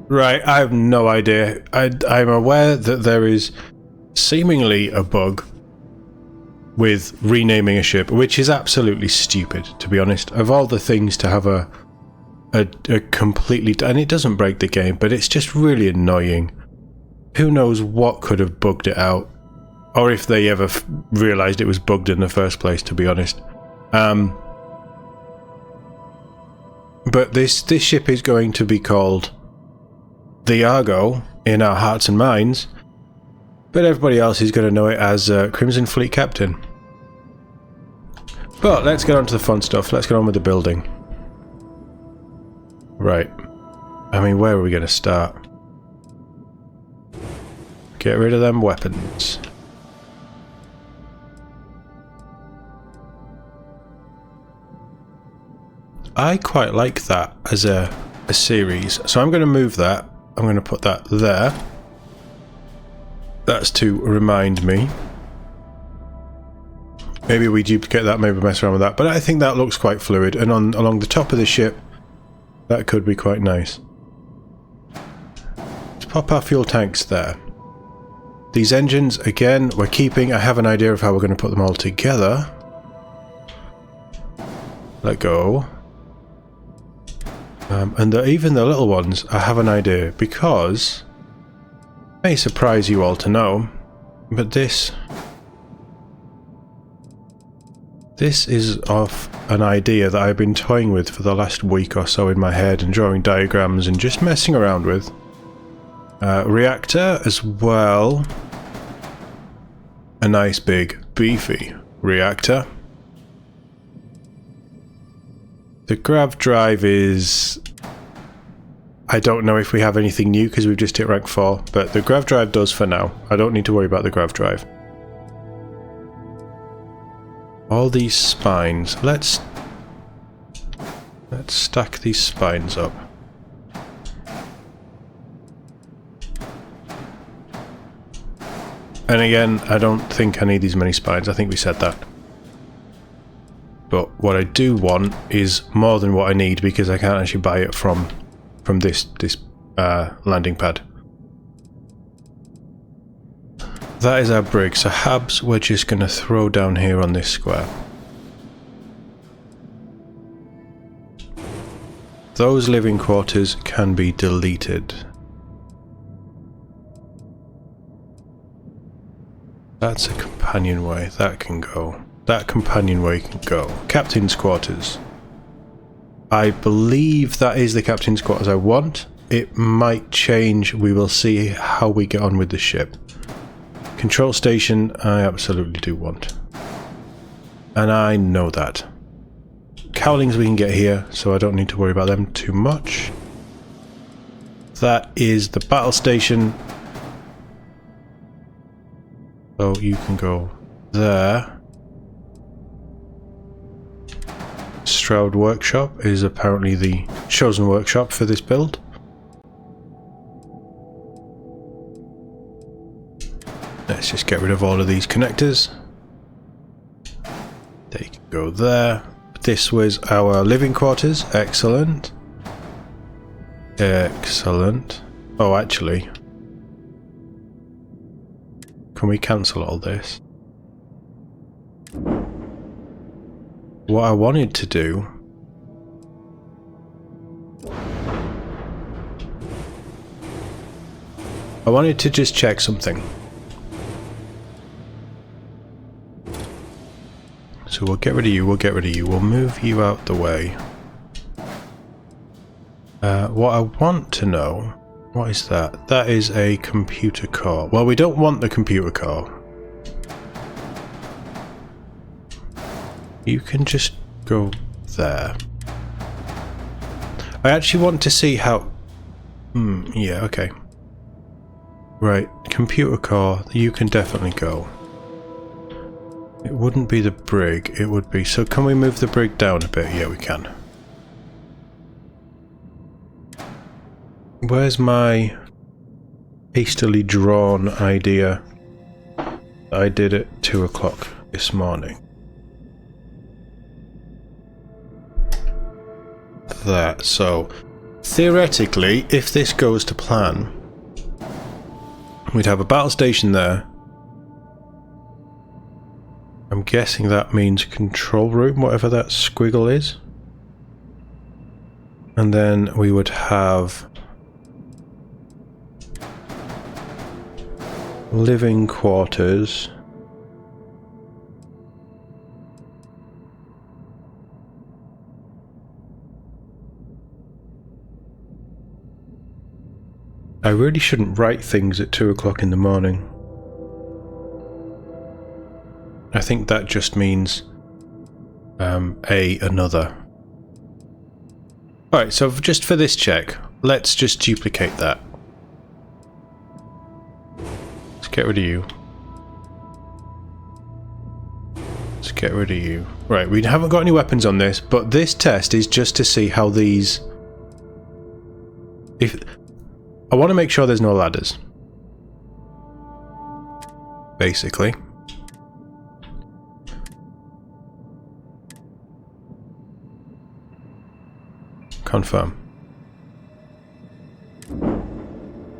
Right, I have no idea. I'm aware that there is seemingly a bug with renaming a ship, which is absolutely stupid, to be honest. Of all the things to have a completely... And it doesn't break the game, but it's just really annoying. Who knows what could have bugged it out, or if they ever realised it was bugged in the first place, to be honest. But this ship is going to be called the Argo in our hearts and minds, but everybody else is going to know it as Crimson Fleet Captain. But let's get on to the fun stuff. Let's get on with the building. Right. I mean, where are we going to start? Get rid of them weapons. I quite like that as a series, so I'm going to move that. I'm going to put that there. That's to remind me. Maybe we duplicate that, maybe mess around with that, but I think that looks quite fluid, and along the top of the ship, that could be quite nice. Let's pop our fuel tanks there. These engines, again, we're keeping. I have an idea of how we're going to put them all together. Let go. And even the little ones, I have an idea, because it may surprise you all to know, but this is off an idea that I've been toying with for the last week or so in my head and drawing diagrams and just messing around with. Reactor as well. A nice big beefy reactor. The grav drive is... I don't know if we have anything new because we've just hit rank 4, but the grav drive does for now. I don't need to worry about the grav drive. All these spines. Let's stack these spines up. And again, I don't think I need these many spines. I think we said that. But what I do want is more than what I need, because I can't actually buy it from this landing pad. That is our brig. So Habs, we're just going to throw down here on this square. Those living quarters can be deleted. That's a companionway. That can go. That companionway can go. Captain's quarters. I believe that is the captain's quarters I want. It might change. We will see how we get on with the ship. Control station, I absolutely do want. And I know that. Cowlings we can get here, so I don't need to worry about them too much. That is the battle station. So you can go there. Stroud Workshop is apparently the chosen workshop for this build. Let's just get rid of all of these connectors. They can go there. This was our living quarters. Excellent. Excellent. Oh, actually, can we cancel all this? What I wanted to do... I wanted to just check something. So we'll get rid of you, we'll get rid of you, we'll move you out the way. What I want to know... What is that? That is a computer core. Well, we don't want the computer core. You can just go there. I actually want to see how... yeah, okay. Right, computer core, you can definitely go. It wouldn't be the brig, it would be... So can we move the brig down a bit? Yeah, we can. Where's my hastily drawn idea? I did at 2 o'clock this morning. That, so theoretically, if this goes to plan, we'd have a battle station there. I'm guessing that means control room, whatever that squiggle is. And then we would have living quarters. I really shouldn't write things at 2 o'clock in the morning. I think that just means another. Alright, so just for this check, let's just duplicate that. Let's get rid of you. Let's get rid of you. Right, we haven't got any weapons on this, but this test is just to see how these... I want to make sure there's no ladders. Basically. Confirm.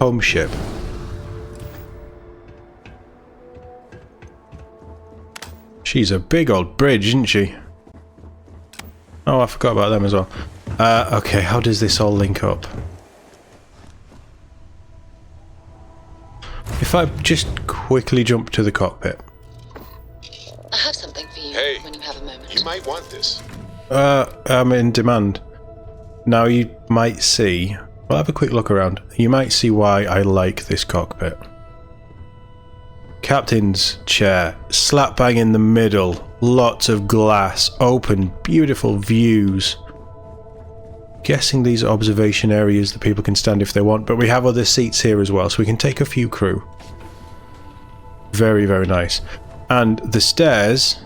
Home ship. She's a big old bridge, isn't she? Oh, I forgot about them as well. Okay, how does this all link up? If I just quickly jump to the cockpit. I have something for you when you have a moment. You might want this. I'm in demand. Now you might see, well, have a quick look around. You might see why I like this cockpit. Captain's chair, slap bang in the middle, lots of glass, open, beautiful views. Guessing these are observation areas that people can stand if they want, but we have other seats here as well, so we can take a few crew. Very, very nice. And the stairs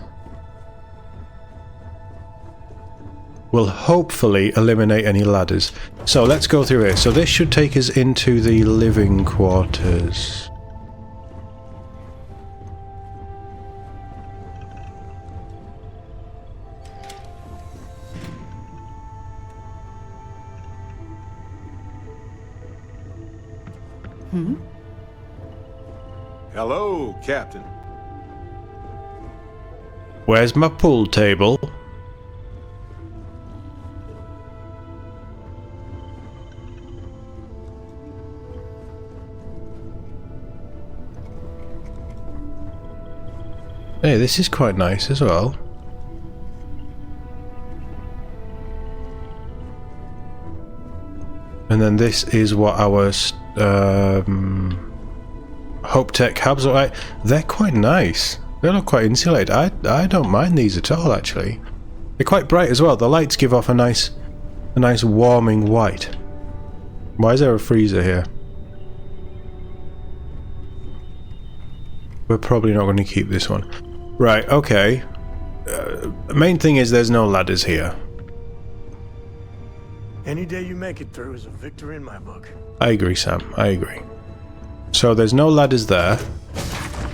will hopefully eliminate any ladders. So let's go through here. So this should take us into the living quarters. Hello, Captain. Where's my pool table? Hey, this is quite nice as well. And then this is what our Hope Tech hubs are like. They're quite nice. They look quite insulated. I don't mind these at all, actually. They're quite bright as well. The lights give off a nice warming white. Why is there a freezer here? We're probably not going to keep this one. Right, okay. Main thing is there's no ladders here. Any day you make it through is a victory in my book. I agree, Sam. I agree. So there's no ladders there.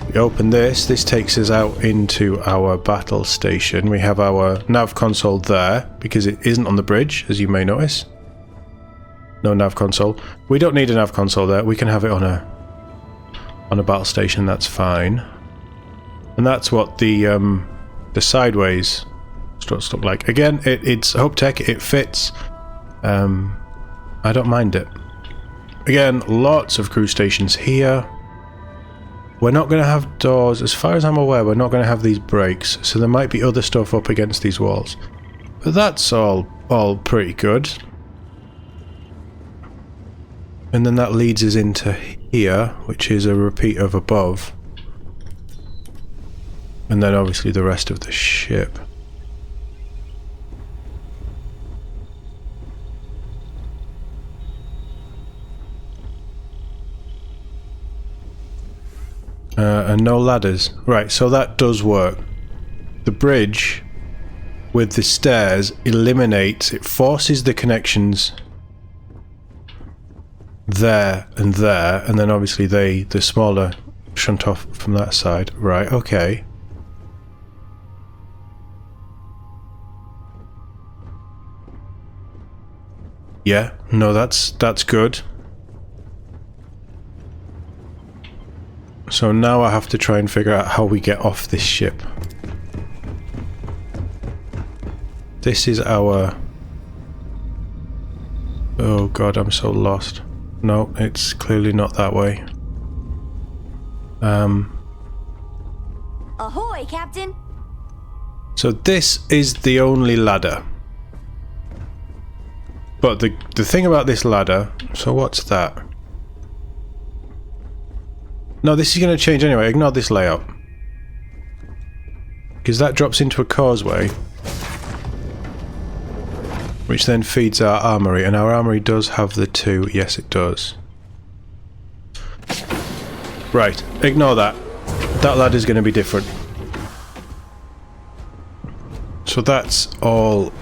We open this. This takes us out into our battle station. We have our nav console there because it isn't on the bridge, as you may notice. No nav console. We don't need a nav console there. We can have it on a battle station. That's fine. And that's what the sideways struts look like. Again, it's Hope Tech. It fits. I don't mind it. Again, lots of crew stations here. We're not going to have doors. As far as I'm aware, we're not going to have these breaks, so there might be other stuff up against these walls. But that's all pretty good. And then that leads us into here, which is a repeat of above. And then obviously the rest of the ship. And no ladders. Right, so that does work. the bridge with the stairs eliminates, it forces the connections there, and then obviously the smaller shunt off from that side. Right, okay. Yeah, no, that's good. So now I have to try and figure out how we get off this ship. This is our... Oh god, I'm so lost. No, it's clearly not that way. Ahoy, Captain! So this is the only ladder. But the thing about this ladder... So what's that? No, this is going to change anyway. Ignore this layout. Because that drops into a causeway. Which then feeds our armory. And our armory does have the 2. Yes, it does. Right. Ignore that. That ladder's going to be different. So that's all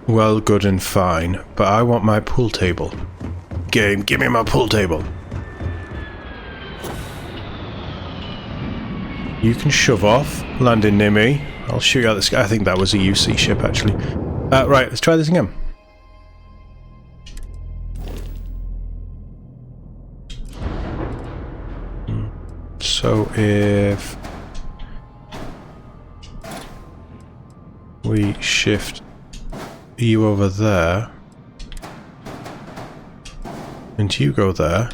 well, good and fine. But I want my pool table. Game, give me my pool table. You can shove off, landing near me. I'll shoot you out the sky. I think that was a UC ship, actually. Right, let's try this again. So if we shift you over there, and you go there.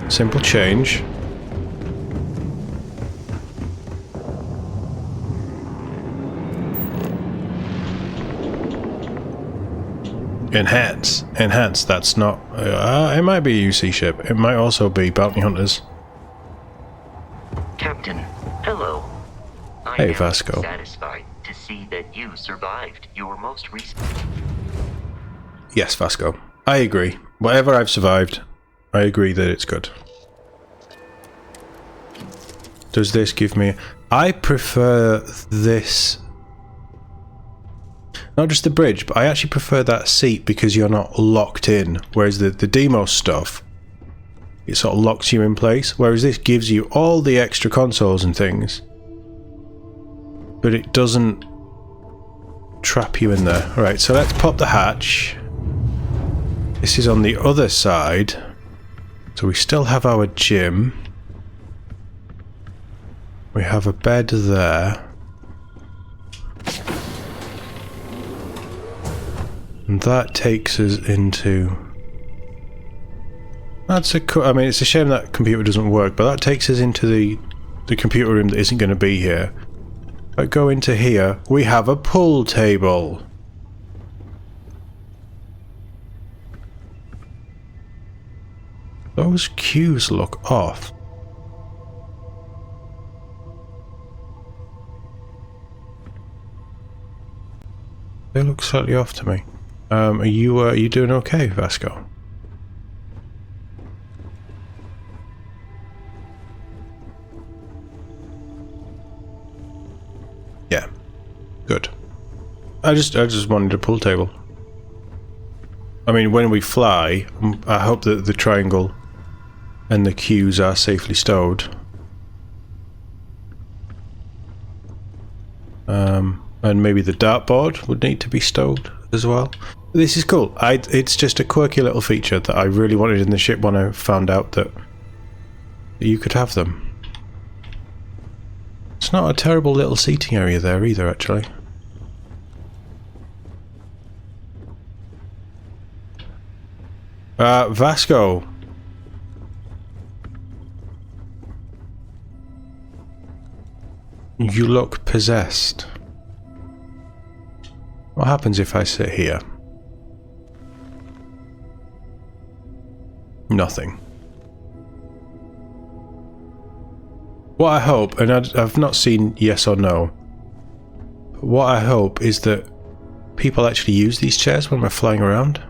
Simple change. Enhance. Enhance. That's not... it might be a UC ship. It might also be bounty hunters. Captain, hello. Hey, Vasco. I'm satisfied to see that you survived your most recent... Yes, Vasco. I agree. Whatever I've survived, I agree that it's good. Does this give me... I prefer this... Not just the bridge, but I actually prefer that seat because you're not locked in. Whereas the Deimos stuff, it sort of locks you in place. Whereas this gives you all the extra consoles and things. But it doesn't trap you in there. Alright, so let's pop the hatch. This is on the other side. So we still have our gym. We have a bed there. And that takes us into... That's a... I mean, it's a shame that computer doesn't work, but that takes us into the computer room that isn't going to be here. But go into here, we have a pool table. Those cues look off. They look slightly off to me. Are you doing okay, Vasco? Yeah. Good. I just wanted a pool table. I mean, when we fly, I hope that the triangle and the cues are safely stowed. And maybe the dartboard would need to be stowed as well. This is cool. It's just a quirky little feature that I really wanted in the ship when I found out that you could have them. It's not a terrible little seating area there either, actually. Vasco. You look possessed. What happens if I sit here? Nothing. What I hope, and I've not seen yes or no, but what I hope is that people actually use these chairs when we're flying around.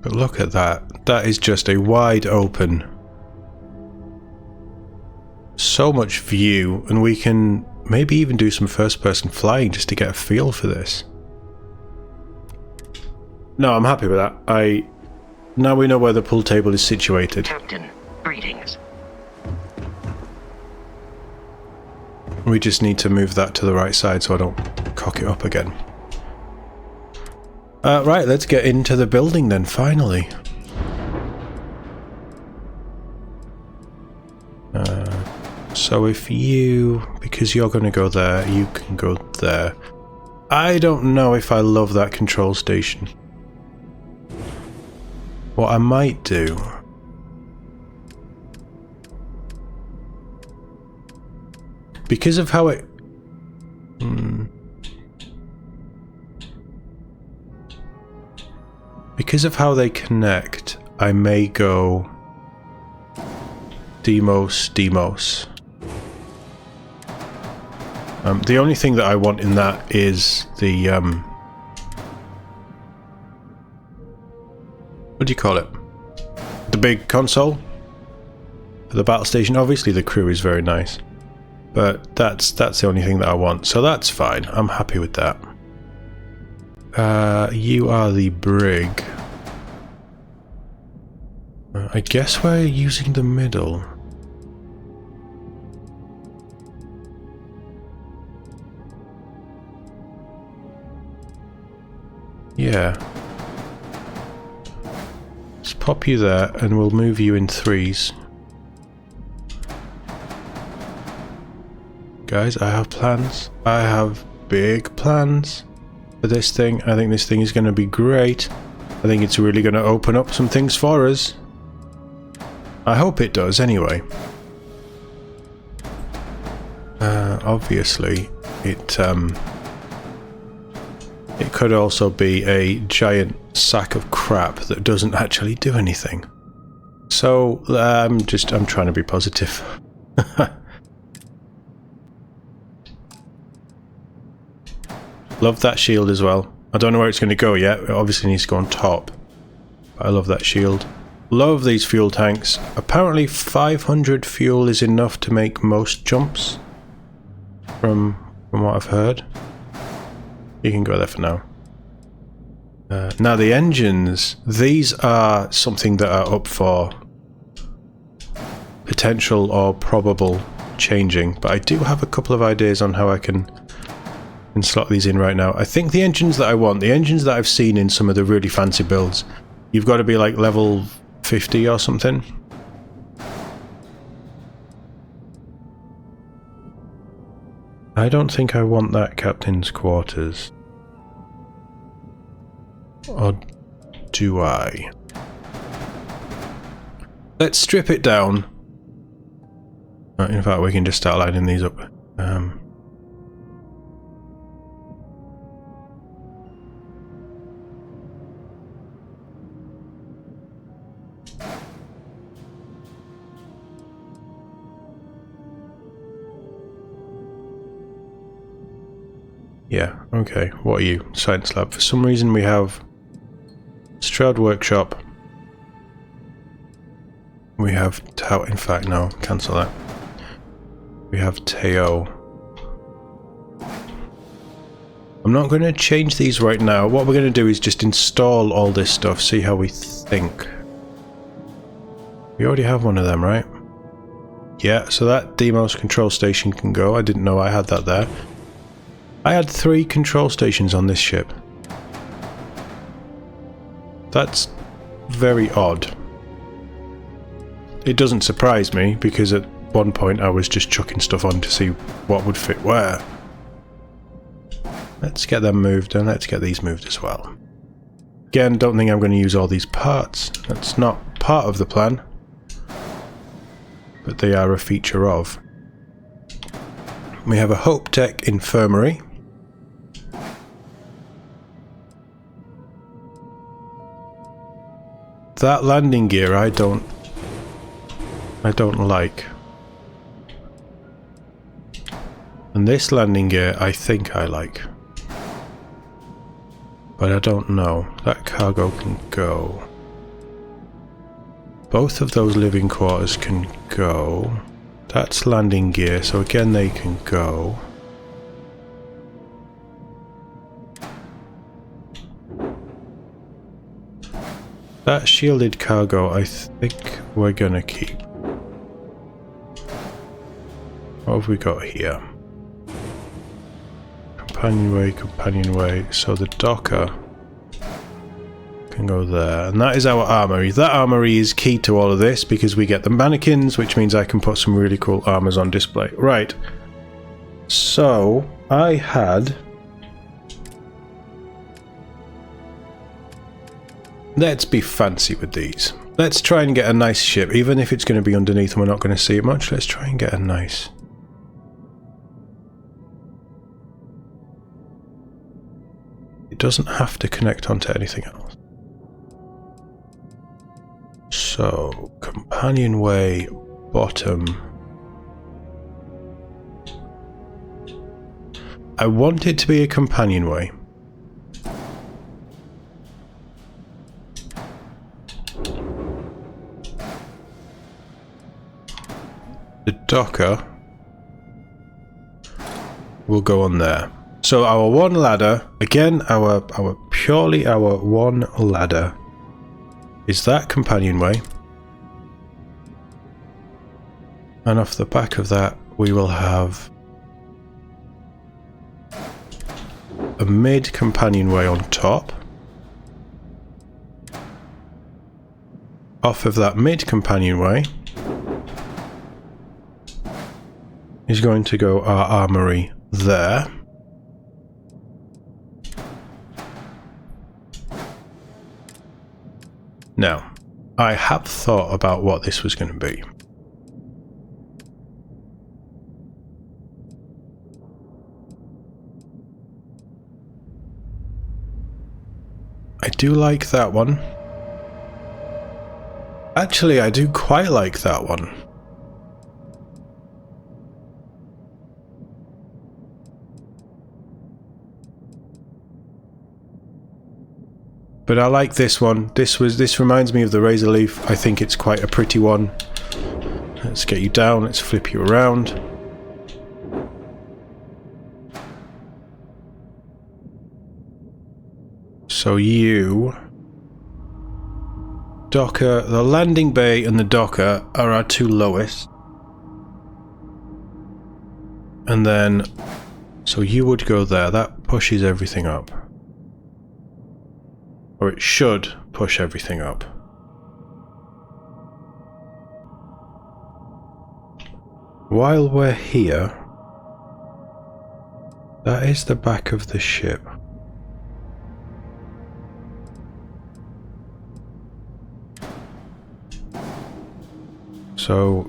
But look at that. That is just a wide open. So much view, and we can maybe even do some first-person flying just to get a feel for this. No, I'm happy with that. Now we know where the pool table is situated. Captain, greetings. We just need to move that to the right side so I don't cock it up again. Right, let's get into the building then, finally. So if you, because you're going to go there, you can go there. I don't know if I love that control station. What I might do... because of how it... because of how they connect, I may go... Demos. The only thing that I want in that is the... what do you call it? The big console? For the battle station. Obviously the crew is very nice. But that's the only thing that I want. So that's fine. I'm happy with that. You are the brig. I guess we're using the middle. Yeah. Let's pop you there and we'll move you in threes. Guys, I have plans. I have big plans for this thing. I think this thing is going to be great. I think it's really going to open up some things for us. I hope it does anyway. Obviously, it could also be a giant sack of crap that doesn't actually do anything. So, I'm trying to be positive. Love that shield as well. I don't know where it's going to go yet. It obviously needs to go on top. But I love that shield. Love these fuel tanks. Apparently 500 fuel is enough to make most jumps. From what I've heard. You can go there for now. Now the engines, these are something that are up for potential or probable changing, but I do have a couple of ideas on how I can slot these in right now. I think the engines that I want, the engines that I've seen in some of the really fancy builds, you've got to be like level 50 or something. I don't think I want that captain's quarters. Or do I? Let's strip it down. In fact, we can just start lining these up. Yeah, okay. What are you? Science lab. For some reason we have Stroud Workshop. We have Tau. In fact, no, cancel that. We have Teo. I'm not going to change these right now. What we're going to do is just install all this stuff, see how we think. We already have one of them, right? Yeah, so that Demos control station can go. I didn't know I had that there. I had 3 control stations on this ship. That's very odd. It doesn't surprise me, because at one point I was just chucking stuff on to see what would fit where. Let's get them moved, and let's get these moved as well. Again, don't think I'm going to use all these parts. That's not part of the plan. But they are a feature of. We have a Hope Tech Infirmary. That landing gear I don't like. And this landing gear I think I like. But I don't know. That cargo can go. both of those living quarters can go. That's landing gear, so again they can go. That shielded cargo, I think we're gonna keep. What have we got here? Companionway. So the docker can go there. And that is our armory. That armory is key to all of this because we get the mannequins, which means I can put some really cool armors on display. Right. So, I had... Let's be fancy with these. Let's try and get a nice ship, even if it's going to be underneath and we're not going to see it much. Let's try and get a nice... It doesn't have to connect onto anything else. So, companionway, bottom. I want it to be a companionway. The docker will go on there. So our one ladder, again, our purely our one ladder is that companionway. And off the back of that, we will have a mid companionway on top. Off of that mid companionway is going to go our armory there. Now, I have thought about what this was going to be. I do like that one. Actually, I do quite like that one. But I like this one. This reminds me of the Razor Leaf. I think it's quite a pretty one. Let's get you down. Let's flip you around. So you... Docker, the landing bay and the docker are our two lowest. And then... So you would go there. That pushes everything up. Or it should push everything up. While we're here, that is the back of the ship. So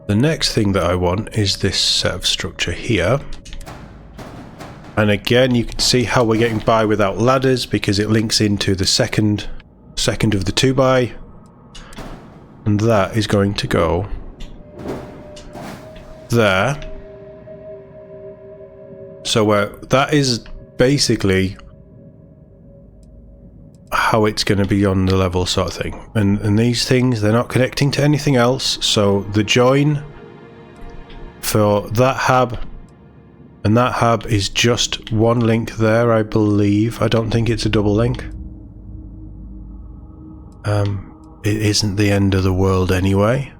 the next thing that I want is this set of structure here. And again, you can see how we're getting by without ladders because it links into the second of the 2x. And that is going to go there. So that is basically how it's going to be on the level sort of thing. And these things, they're not connecting to anything else. So the join for that hub and that hub is just one link there, I believe. I don't think it's a double link. It isn't the end of the world anyway.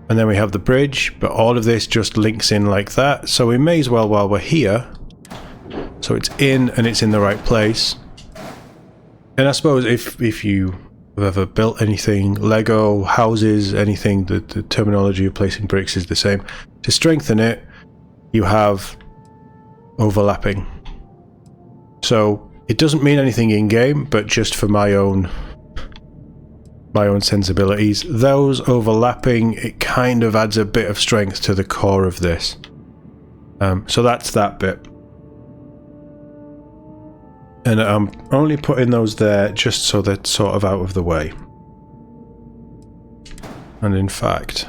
And then we have the bridge, but all of this just links in like that. So we may as well while we're here. So it's in and it's in the right place. And I suppose if you have ever built anything, Lego, houses, anything, the terminology of placing bricks is the same. To strengthen it, you have overlapping. So it doesn't mean anything in-game, but just for my own sensibilities, those overlapping, it kind of adds a bit of strength to the core of this. So that's that bit. And I'm only putting those there just so they're sort of out of the way. And in fact,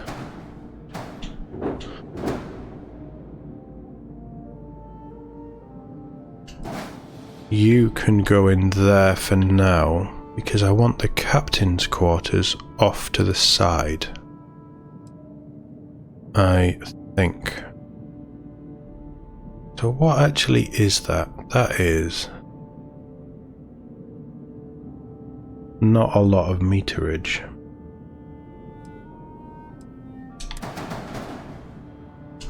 You can go in there for now, because I want the captain's quarters off to the side. I think. So what actually is that? That is not a lot of meterage.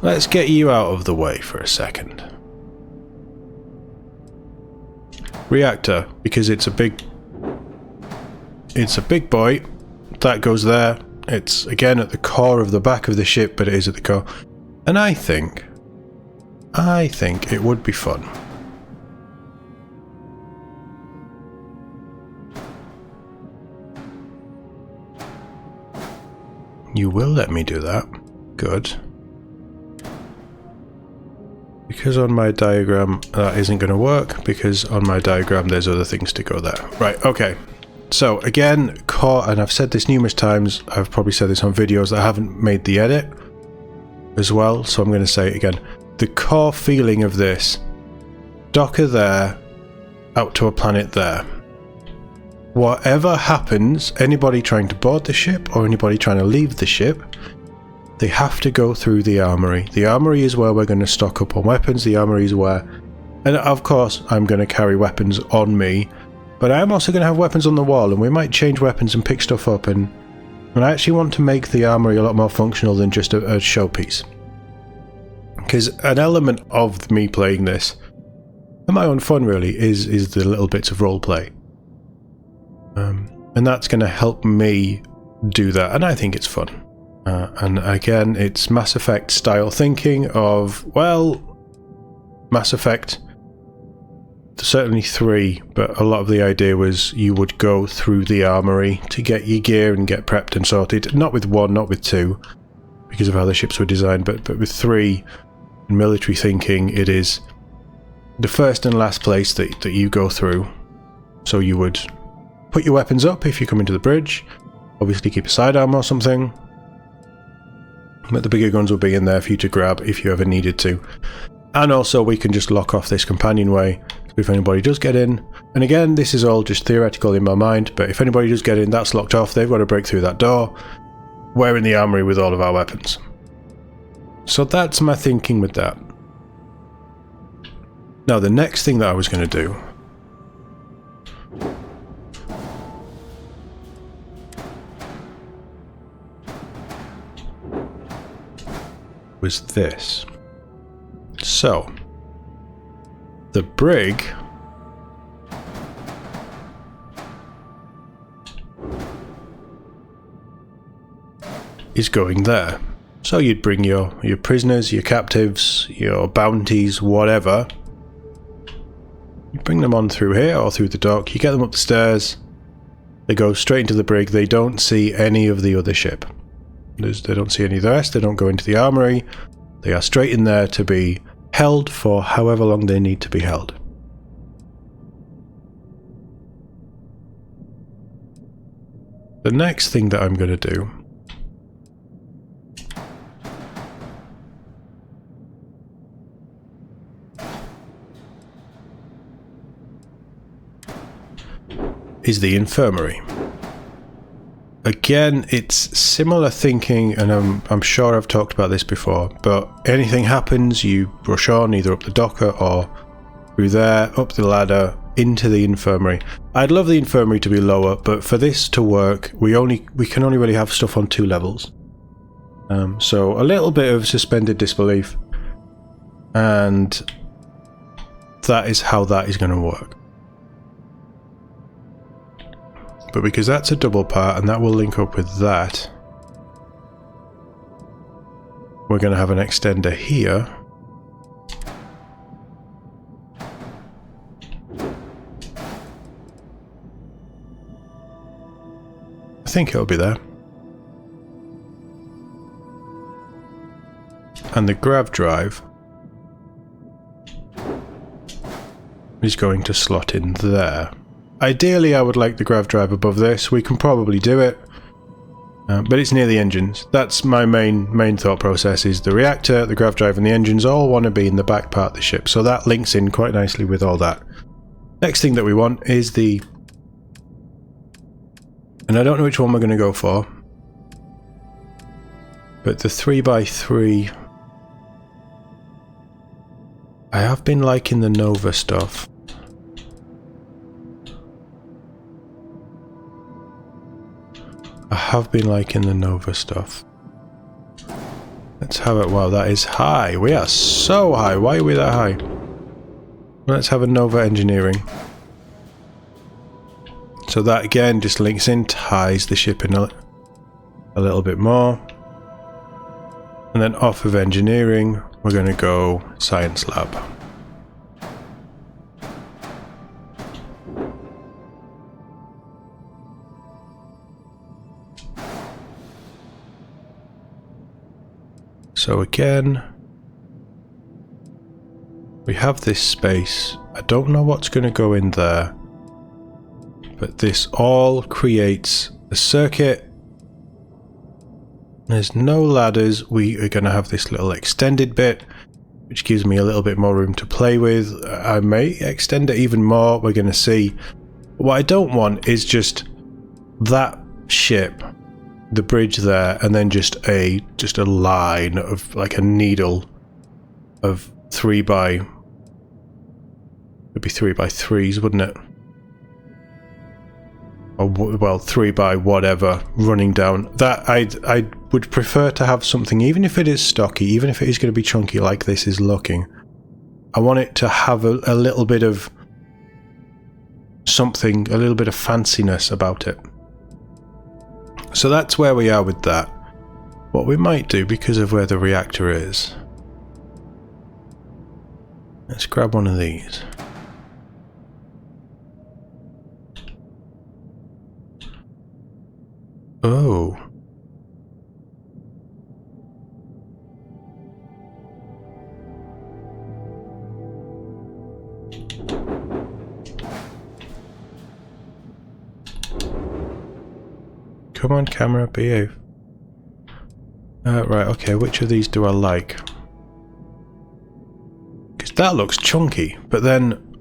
Let's get you out of the way for a second. Reactor, because it's a big boy. That goes there. It's again at the core of the back of the ship, but it is at the core. And I think it would be fun. You will let me do that. Good. Because on my diagram that isn't going to work, because on my diagram there's other things to go there. Right, okay. So again, core, and I've said this numerous times, I've probably said this on videos that I haven't made the edit as well, so I'm going to say it again. The core feeling of this, docker there, out to a planet there. Whatever happens, anybody trying to board the ship or anybody trying to leave the ship, they have to go through the armory. The armory is where we're going to stock up on weapons. The armory is where, and of course I'm going to carry weapons on me, but I'm also going to have weapons on the wall, and we might change weapons and pick stuff up, and I actually want to make the armory a lot more functional than just a showpiece. Because an element of me playing this, and my own fun really, is the little bits of roleplay. And that's going to help me do that, and I think it's fun. And again, it's Mass Effect style thinking of, well, Mass Effect, certainly 3, but a lot of the idea was you would go through the armory to get your gear and get prepped and sorted. Not with 1, not with 2, because of how the ships were designed, but with 3, in military thinking, it is the first and last place that you go through. So you would put your weapons up if you come into the bridge, obviously keep a sidearm or something, but the bigger guns will be in there for you to grab if you ever needed to. And also we can just lock off this companionway, so if anybody does get in, and again this is all just theoretical in my mind, but if anybody does get in, that's locked off, they've got to break through that door, we're in the armory with all of our weapons. So that's my thinking with that. Now the next thing that I was going to do was this. So the brig is going there. So you'd bring your prisoners, your captives, your bounties, whatever. You bring them on through here or through the dock, you get them up the stairs, they go straight into the brig, they don't see any of the other ship. They don't see any of the rest, they don't go into the armory, they are straight in there to be held for however long they need to be held. The next thing that I'm going to do is the infirmary. Again, it's similar thinking, and I'm sure I've talked about this before, but anything happens, you rush on either up the docker or through there, up the ladder, into the infirmary. I'd love the infirmary to be lower, but for this to work, we can only really have stuff on 2 levels. So a little bit of suspended disbelief, and that is how that is going to work. But because that's a double part and that will link up with that, we're going to have an extender here. I think it'll be there. And the grav drive is going to slot in there. Ideally, I would like the grav drive above this. We can probably do it, but it's near the engines. That's my main thought process, is the reactor, the grav drive and the engines all want to be in the back part of the ship, so that links in quite nicely with all that. Next thing that we want is the... And I don't know which one we're going to go for. But the 3x3... I have been liking the Nova stuff. I have been liking the Nova stuff. Let's have it. Wow, that is high. We are so high. Why are we that high? Let's have a Nova Engineering. So that again just links in, ties the ship in a little bit more. And then off of Engineering, we're going to go Science Lab. So again, we have this space. I don't know what's going to go in there, but this all creates a circuit. There's no ladders. We are going to have this little extended bit, which gives me a little bit more room to play with. I may extend it even more. We're going to see. What I don't want is just that ship, the bridge there, and then just a line of like a needle of 3x, would be 3x3s, wouldn't it? Or well, 3x whatever running down. That I would prefer to have something, even if it is stocky, even if it is going to be chunky like this is looking. I want it to have a little bit of something, a little bit of fanciness about it. So that's where we are with that. What we might do, because of where the reactor is, let's grab one of these. Oh. Come on, camera, behave. Right, okay, which of these do I like? Because that looks chunky, but then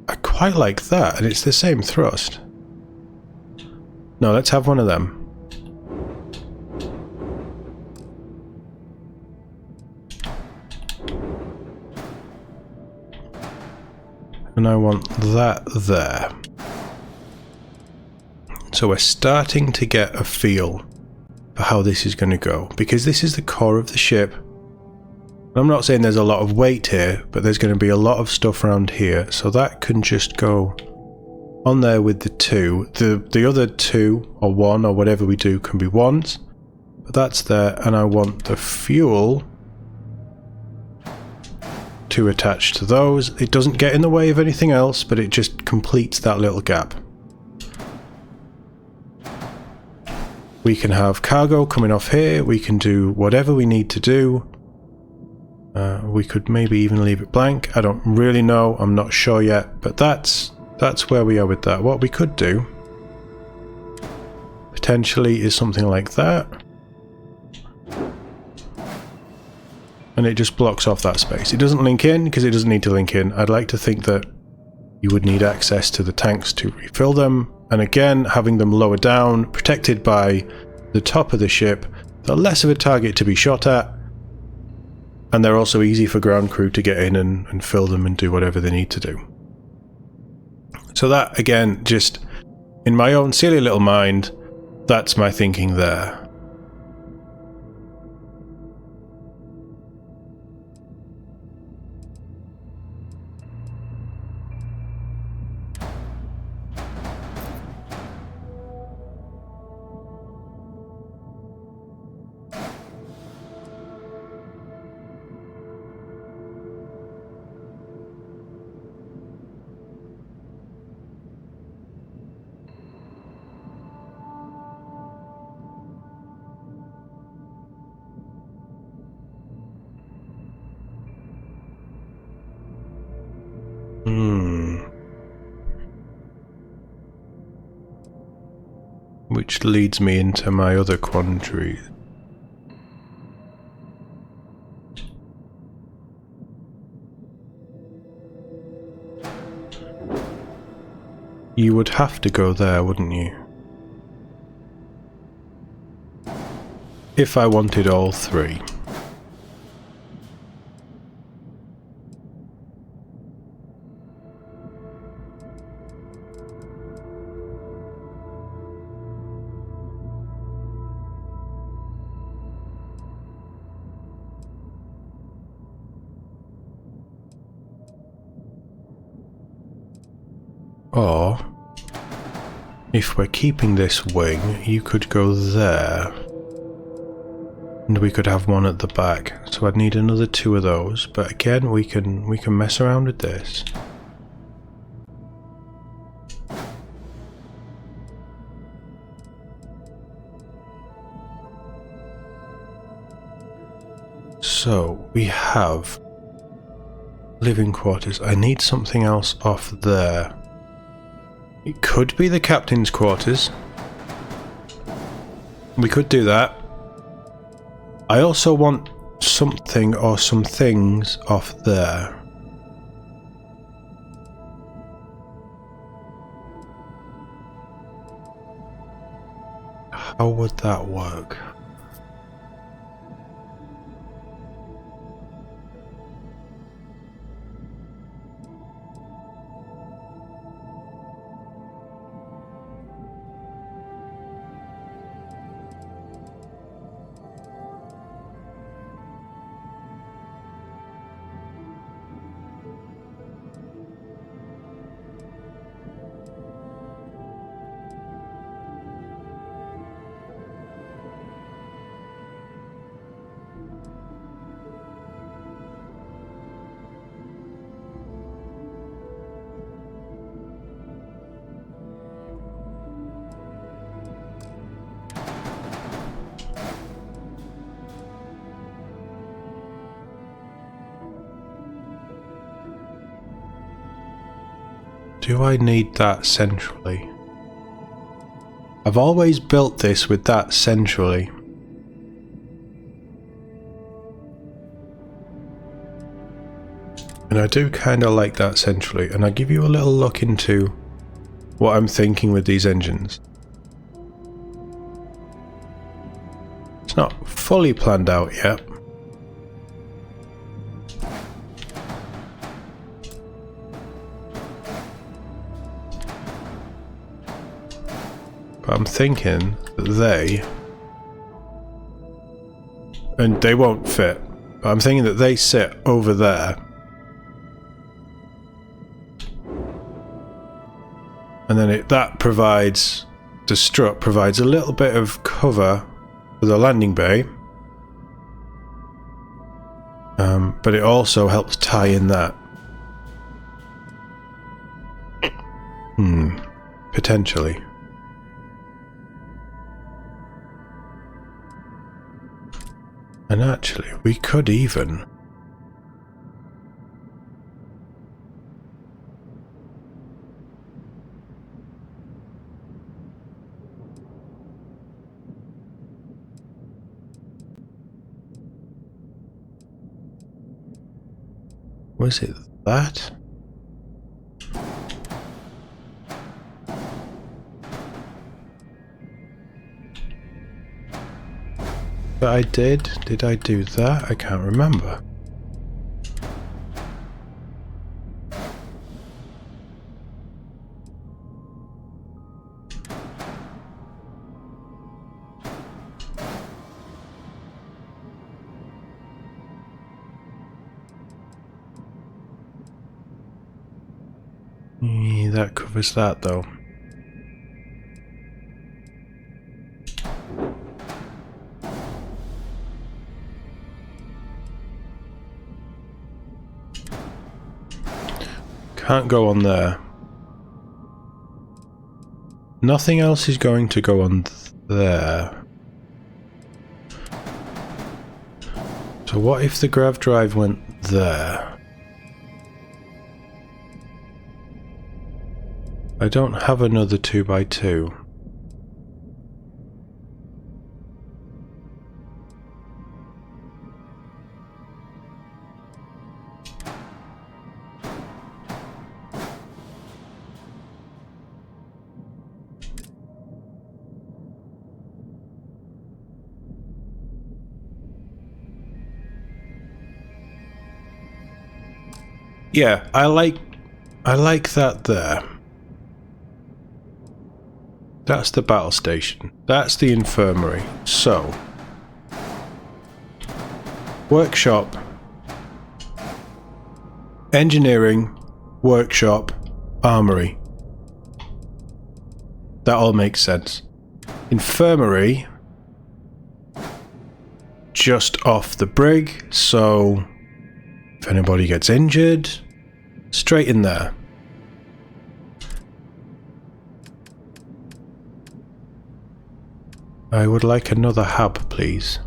I quite like that, and it's the same thrust. No, let's have one of them. And I want that there. So we're starting to get a feel for how this is going to go, because this is the core of the ship. I'm not saying there's a lot of weight here, but there's going to be a lot of stuff around here, so that can just go on there with the two. The other two, or one, or whatever we do, can be ones, but that's there, and I want the fuel to attach to those. It doesn't get in the way of anything else, but it just completes that little gap. We can have cargo coming off here, we can do whatever we need to do. We could maybe even leave it blank. I don't really know, I'm not sure yet, but that's where we are with that. What we could do potentially is something like that. And it just blocks off that space. It doesn't link in because it doesn't need to link in. I'd like to think that you would need access to the tanks to refill them. And again, having them lower down, protected by the top of the ship, they're less of a target to be shot at. And they're also easy for ground crew to get in and fill them and do whatever they need to do. So that, again, just in my own silly little mind, that's my thinking there. Which leads me into my other quandary. You would have to go there, wouldn't you? If I wanted all three. Or, if we're keeping this wing, you could go there. And we could have one at the back. So I'd need another 2 of those, but again we can mess around with this. So we have living quarters. I need something else off there. It could be the captain's quarters. We could do that. I also want something or some things off there. How would that work? Do I need that centrally? I've always built this with that centrally. And I do kind of like that centrally, and I'll give you a little look into what I'm thinking with these engines. It's not fully planned out yet. But I'm thinking that and they won't fit, but I'm thinking that they sit over there. And then that provides, the strut provides a little bit of cover for the landing bay. But it also helps tie in that. Potentially. And actually, we could even... Was it that? But I did? Did I do that? I can't remember. That covers that though. Can't go on there. Nothing else is going to go on there. So what if the grav drive went there? I don't have another 2x2. Yeah, I like that there. That's the battle station. That's the infirmary. So, workshop, engineering, workshop, armory. That all makes sense. Infirmary, just off the brig, so if anybody gets injured, straight in there. I would like another hub, please.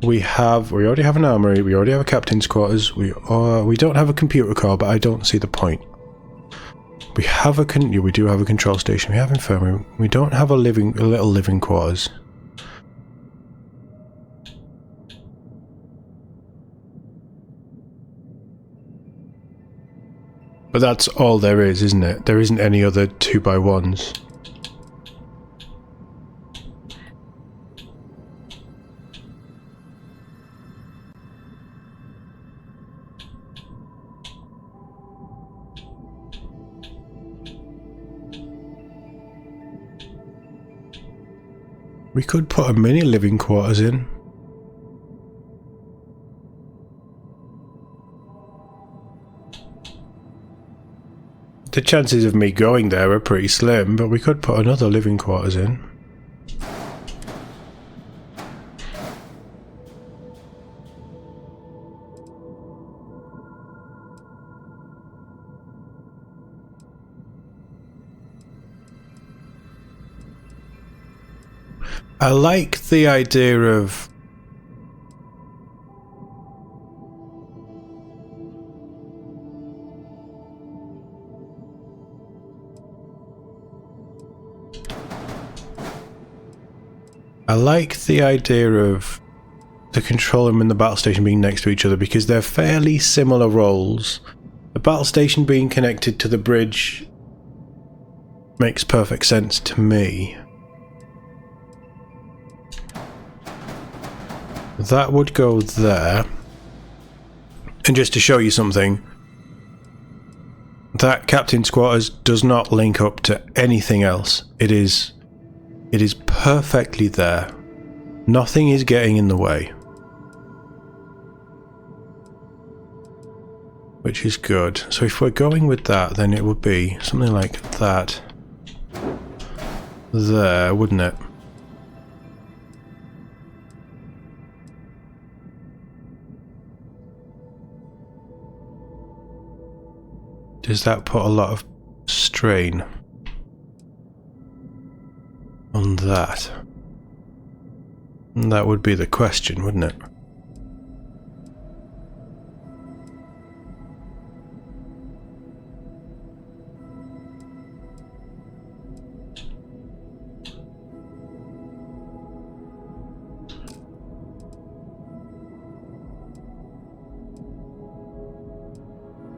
We already have an armory, we already have a captain's quarters, we don't have a computer core, but I don't see the point. We have we do have a control station, we have infirmary, we don't have a little living quarters. But that's all there is, isn't it? There isn't any other 2x1s. We could put a mini living quarters in. The chances of me going there are pretty slim, but we could put another living quarters in. I like the idea of the control room and the battle station being next to each other because they're fairly similar roles. The battle station being connected to the bridge makes perfect sense to me. That would go there. And just to show you something, that captain's quarters does not link up to anything else. It is perfectly there. Nothing is getting in the way. Which is good. So if we're going with that, then it would be something like that there, wouldn't it? Does that put a lot of strain on that? That would be the question, wouldn't it?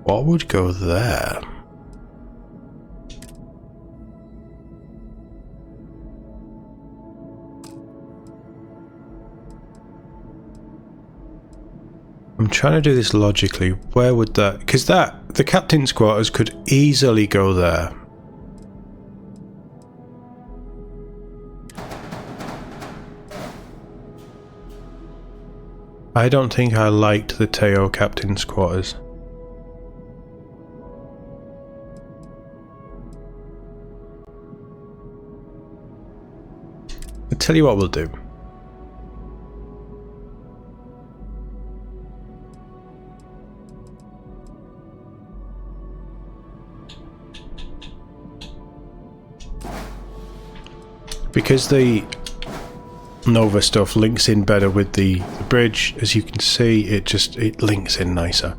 What would go there? I'm trying to do this logically. Where would that... because the captain's quarters could easily go there. I don't think I liked the TOD captain's quarters. I'll tell you what we'll do. Because the Nova stuff links in better with the bridge, as you can see, it links in nicer.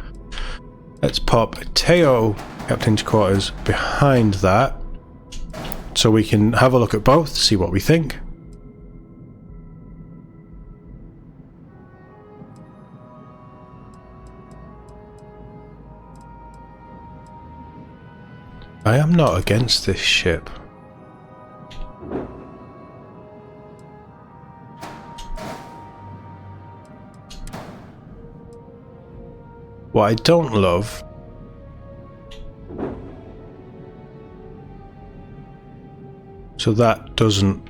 Let's pop a TOD captain's quarters behind that, so we can have a look at both, see what we think. I am not against this ship. What I don't love so that doesn't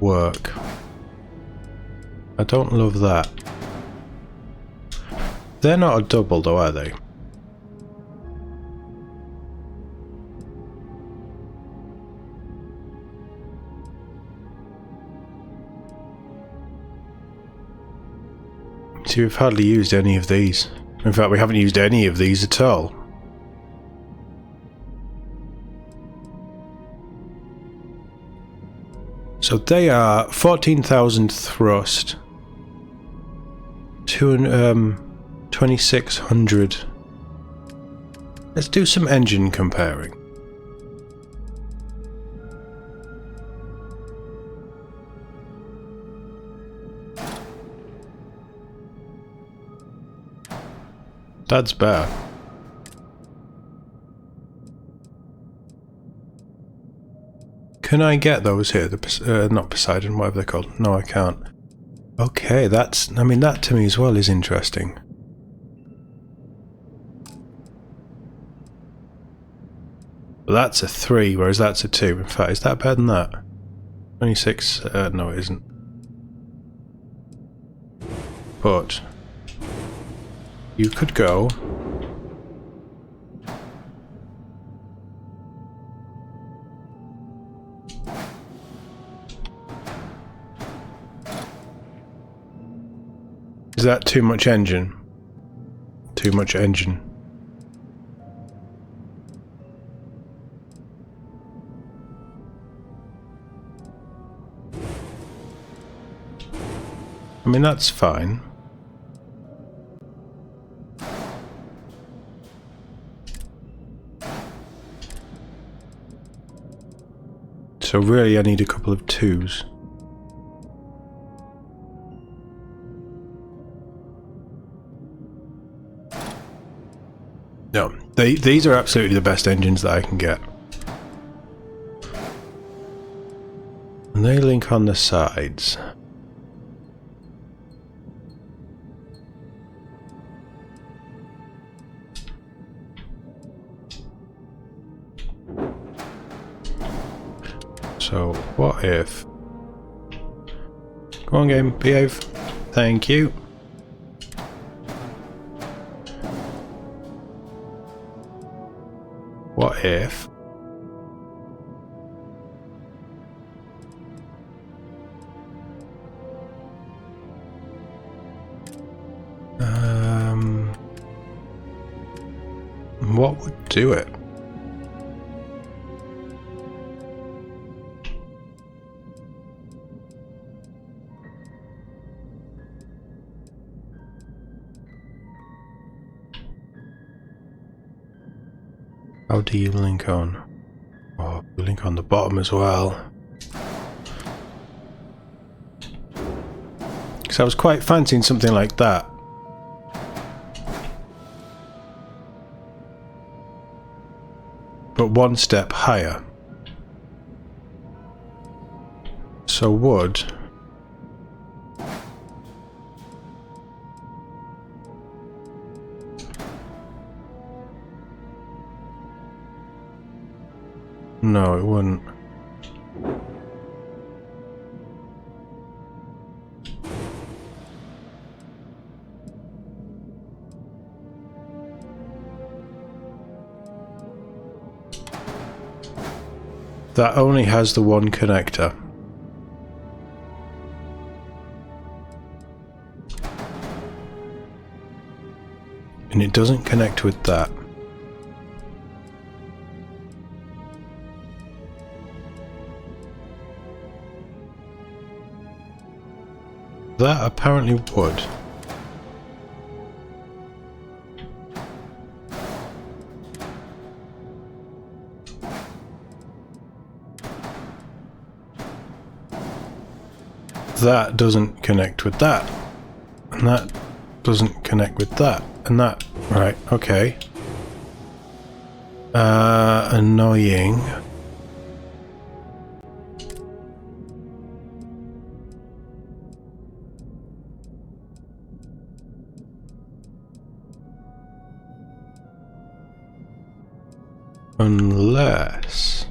work. I don't love that. They're not a double though, are they? See, we've hardly used any of these. In fact, we haven't used any of these at all. So they are 14,000 thrust, 2,600. Let's do some engine comparing. That's bad. Can I get those here? The not Poseidon, whatever they're called. No, I can't. Okay, that's... I mean, that to me as well is interesting. Well, that's a 3, whereas that's a 2. In fact, is that better than that? 26... no, it isn't. But... you could go... Is that too much engine? Too much engine. I mean, that's fine. So really I need a couple of 2s. No, these are absolutely the best engines that I can get. And they link on the sides. So, what if... Come on game, behave. Thank you. What if... what would do it? How do you link on? Oh, you link on the bottom as well. Because I was quite fancying something like that. But one step higher. So wood... No, it wouldn't. That only has the one connector. And it doesn't connect with that. That apparently would. That doesn't connect with that. And that doesn't connect with that. And that... Right, okay. Annoying. Unless...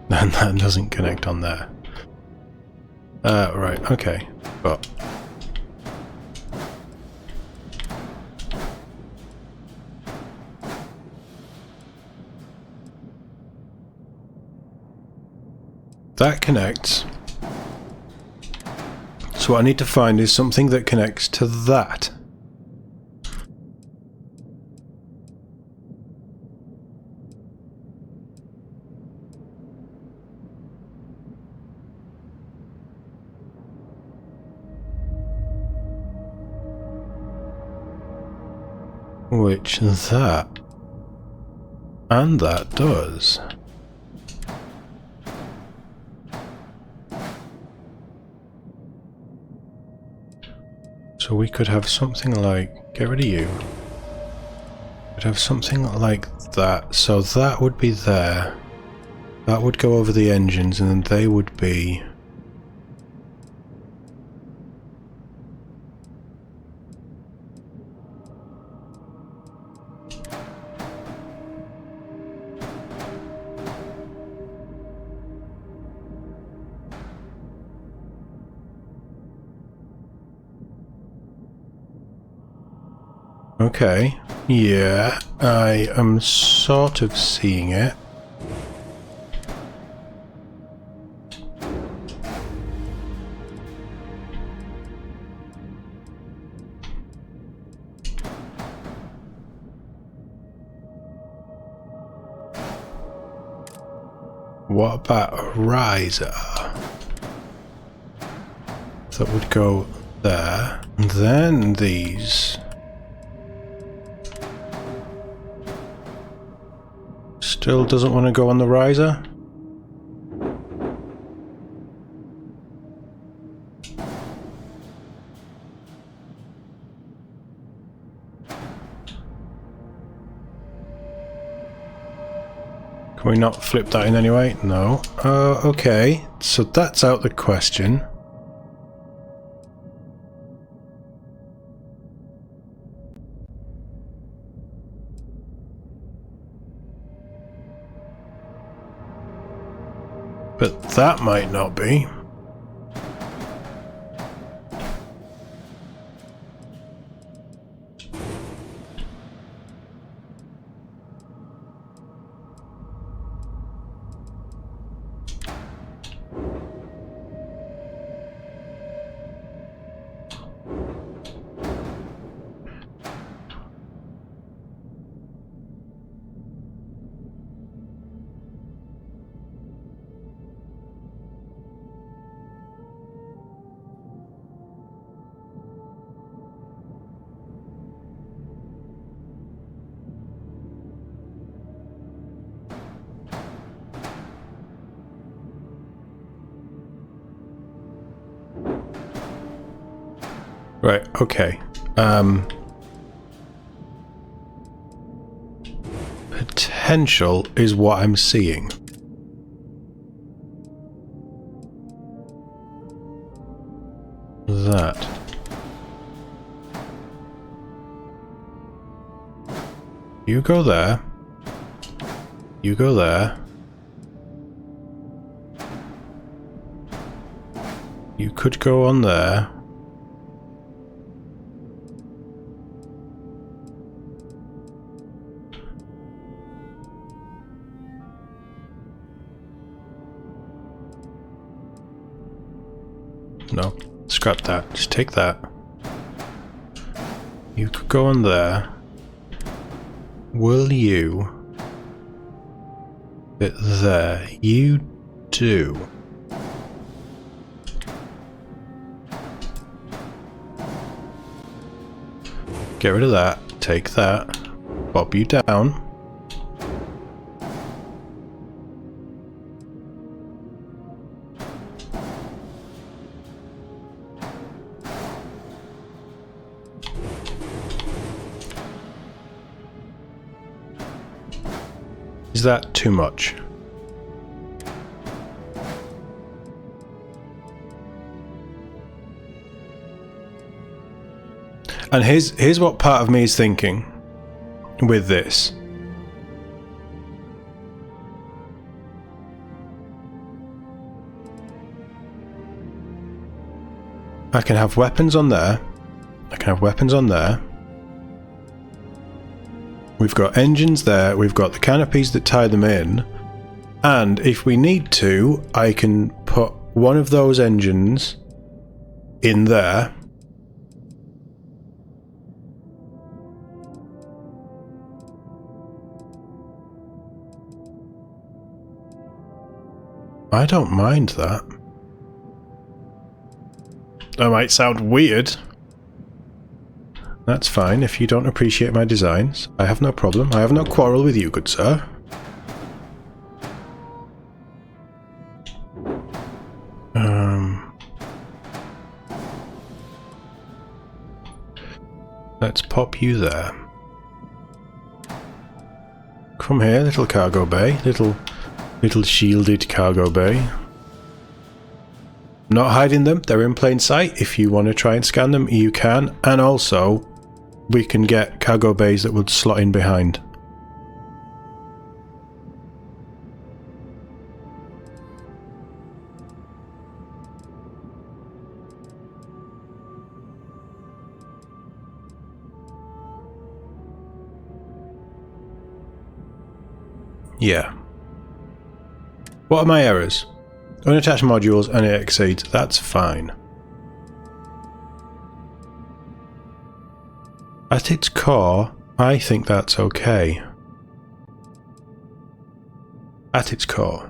And that doesn't connect on there. Right, okay. But... that connects. So what I need to find is something that connects to that. Which that and that does. So we could have something like, get rid of you. Could have something like that. So that would be there. That would go over the engines, and then they would be... Okay, yeah, I am sort of seeing it. What about a riser? That would go there, and then these... Still doesn't want to go on the riser? Can we not flip that in anyway? No. Okay, so that's out the question. But that might not be. Right, okay. Potential is what I'm seeing. That. You go there. You go there. You could go on there. No, scrap that. Just take that. You could go on there. Will you fit there? You do. Get rid of that. Take that. Pop you down. that too much? And here's what part of me is thinking with this. I can have weapons on there. I can have weapons on there. We've got engines there. We've got the canopies that tie them in. And if we need to, I can put one of those engines in there. I don't mind that. That might sound weird. That's fine if you don't appreciate my designs. I have no problem. I have no quarrel with you, good sir. Let's pop you there. Come here, little cargo bay. Little shielded cargo bay. Not hiding them, they're in plain sight. If you want to try and scan them, you can. And also, we can get cargo bays that would slot in behind. Yeah. What are my errors? Unattached modules and it exceeds. That's fine. At its core, I think that's okay. At its core.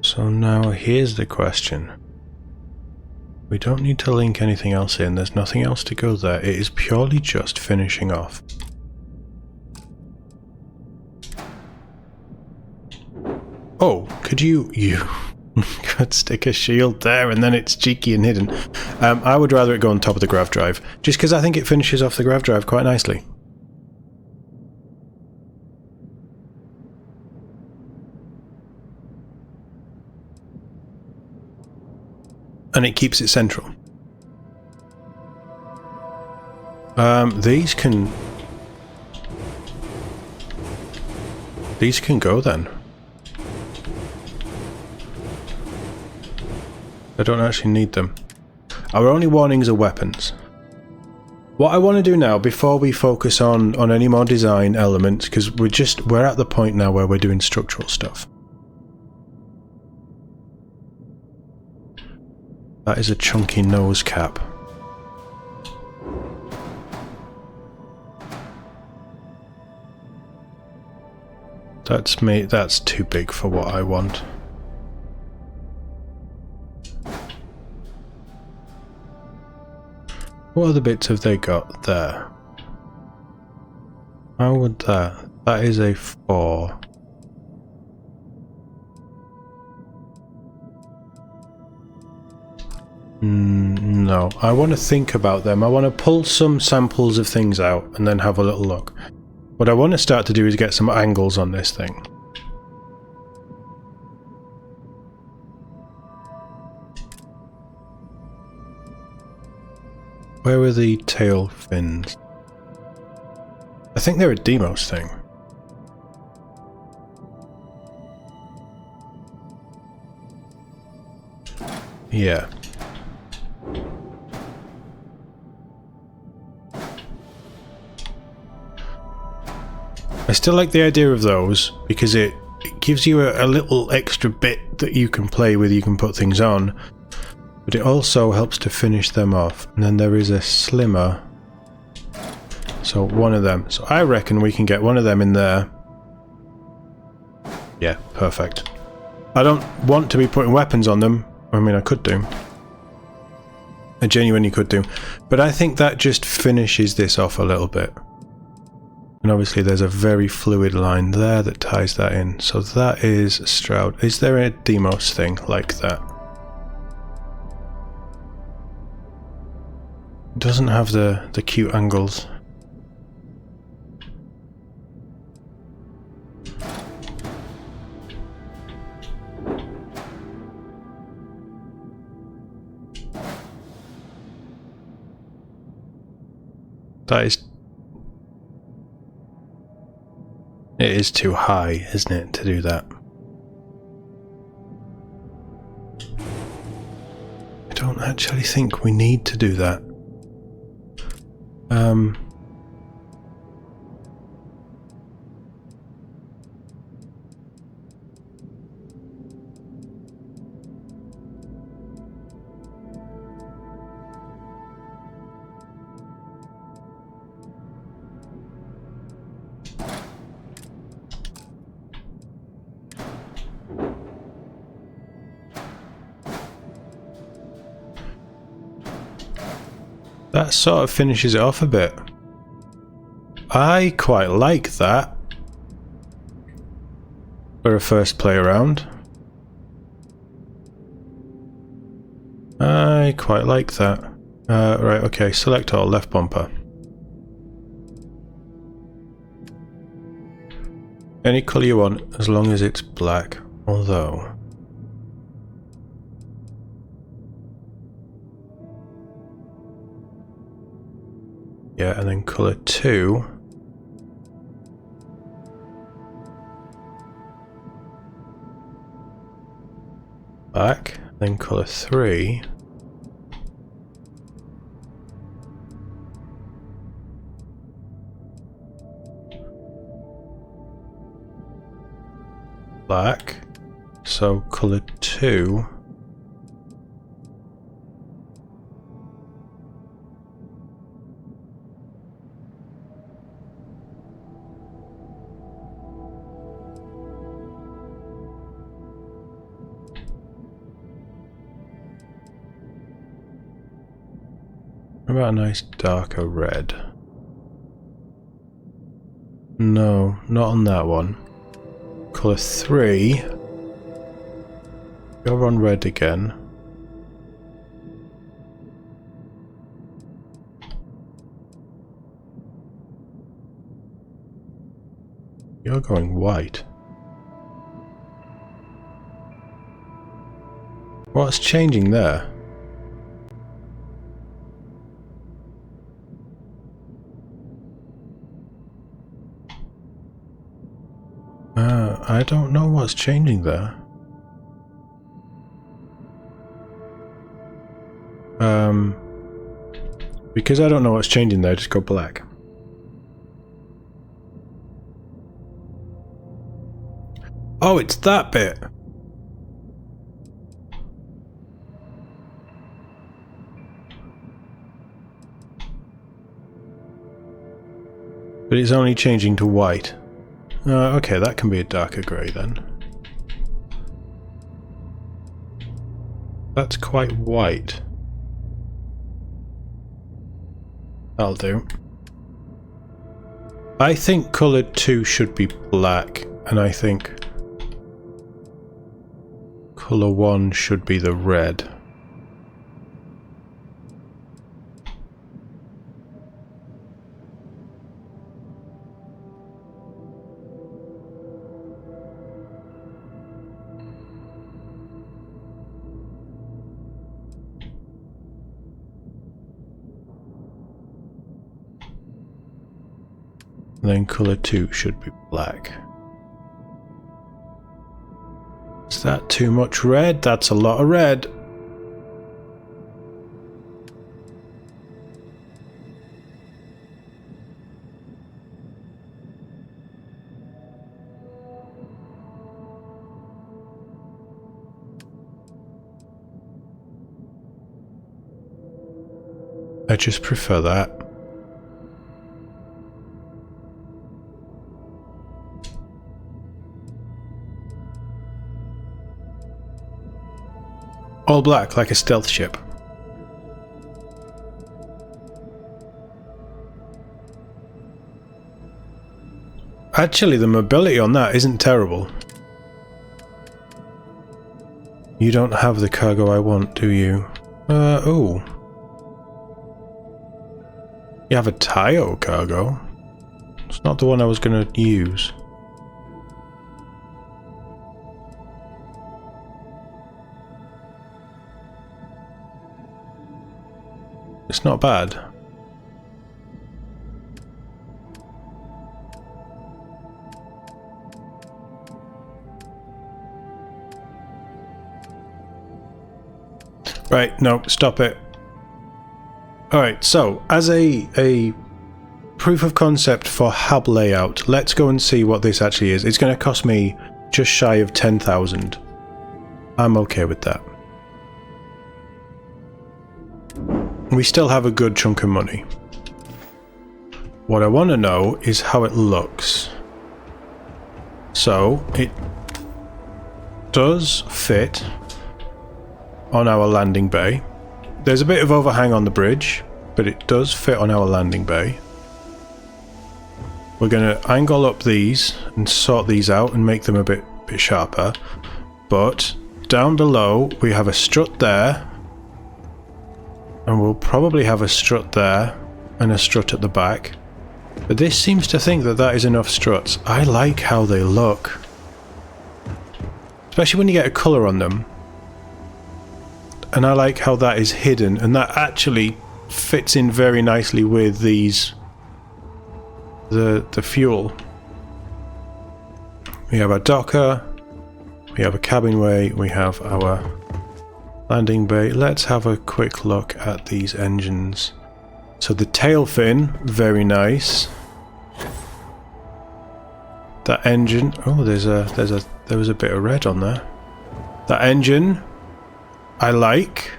So now here's the question. We don't need to link anything else in, there's nothing else to go there, it is purely just finishing off. Oh, could you could stick a shield there and then it's cheeky and hidden. I would rather it go on top of the grav drive, just because I think it finishes off the grav drive quite nicely. And it keeps it central. These can go then. I don't actually need them. Our only warnings are weapons. What I want to do now, before we focus on any more design elements, because we're at the point now where we're doing structural stuff. That is a chunky nose cap. That's too big for what I want. What other bits have they got there? How would that is a 4. No, I want to think about them. I want to pull some samples of things out and then have a little look. What I want to start to do is get some angles on this thing. Where were the tail fins? I think they're a Demos thing. Yeah. I still like the idea of those because it gives you a little extra bit that you can play with, you can put things on, but it also helps to finish them off. And then there is a slimmer, so one of them. So I reckon we can get one of them in there. Yeah, perfect. I don't want to be putting weapons on them. I mean, I could do. I genuinely could do. But I think that just finishes this off a little bit. And obviously there's a very fluid line there that ties that in. So that is Stroud. Is there a Demos thing like that? It doesn't have the cute angles. It is too high, isn't it, to do that? I don't actually think we need to do that. That sort of finishes it off a bit. I quite like that for a first play around. I quite like that. Right, okay, select all, left bumper. Any colour you want, as long as it's black, although... Yeah, and then colour 2. Black, then colour 3. Black, so colour 2. What about a nice darker red? No, not on that one. Colour 3. You're on red again. You're going white. What's changing there? I don't know what's changing there. Because I don't know what's changing there, just go black. Oh, it's that bit. But it's only changing to white. Okay, that can be a darker grey then. That's quite white. That'll do. I think colour 2 should be black, and I think colour 1 should be the red. And then colour 2 should be black. Is that too much red? That's a lot of red. I just prefer that. All black, like a stealth ship. Actually, the mobility on that isn't terrible. You don't have the cargo I want, do you? Oh. You have a Tayo cargo. It's not the one I was going to use. It's not bad. Right, no, stop it. Alright, so, as a proof of concept for hub layout, let's go and see what this actually is. It's going to cost me just shy of 10,000. I'm okay with that. We still have a good chunk of money. What I want to know is how it looks. So, it does fit on our landing bay. There's a bit of overhang on the bridge, but it does fit on our landing bay. We're going to angle up these and sort these out and make them a bit sharper. But down below we have a strut there, and we'll probably have a strut there and a strut at the back. But this seems to think that that is enough struts. I like how they look, especially when you get a colour on them. And I like how that is hidden, and that actually fits in very nicely with these, the fuel. We have our docker, we have a cabinway, we have our landing bay. Let's have a quick look at these engines. So the tail fin, very nice. That engine, oh, there was a bit of red on there. That engine, I like.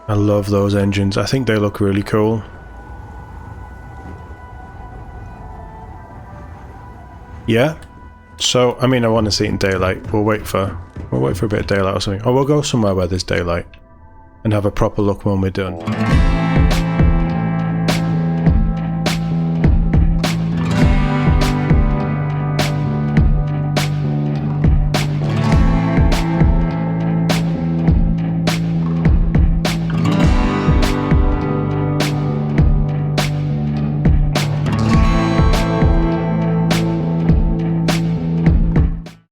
I love those engines. I think they look really cool. Yeah. So, I mean, I want to see it in daylight. We'll wait for a bit of daylight or something. Or we'll go somewhere where there's daylight and have a proper look when we're done.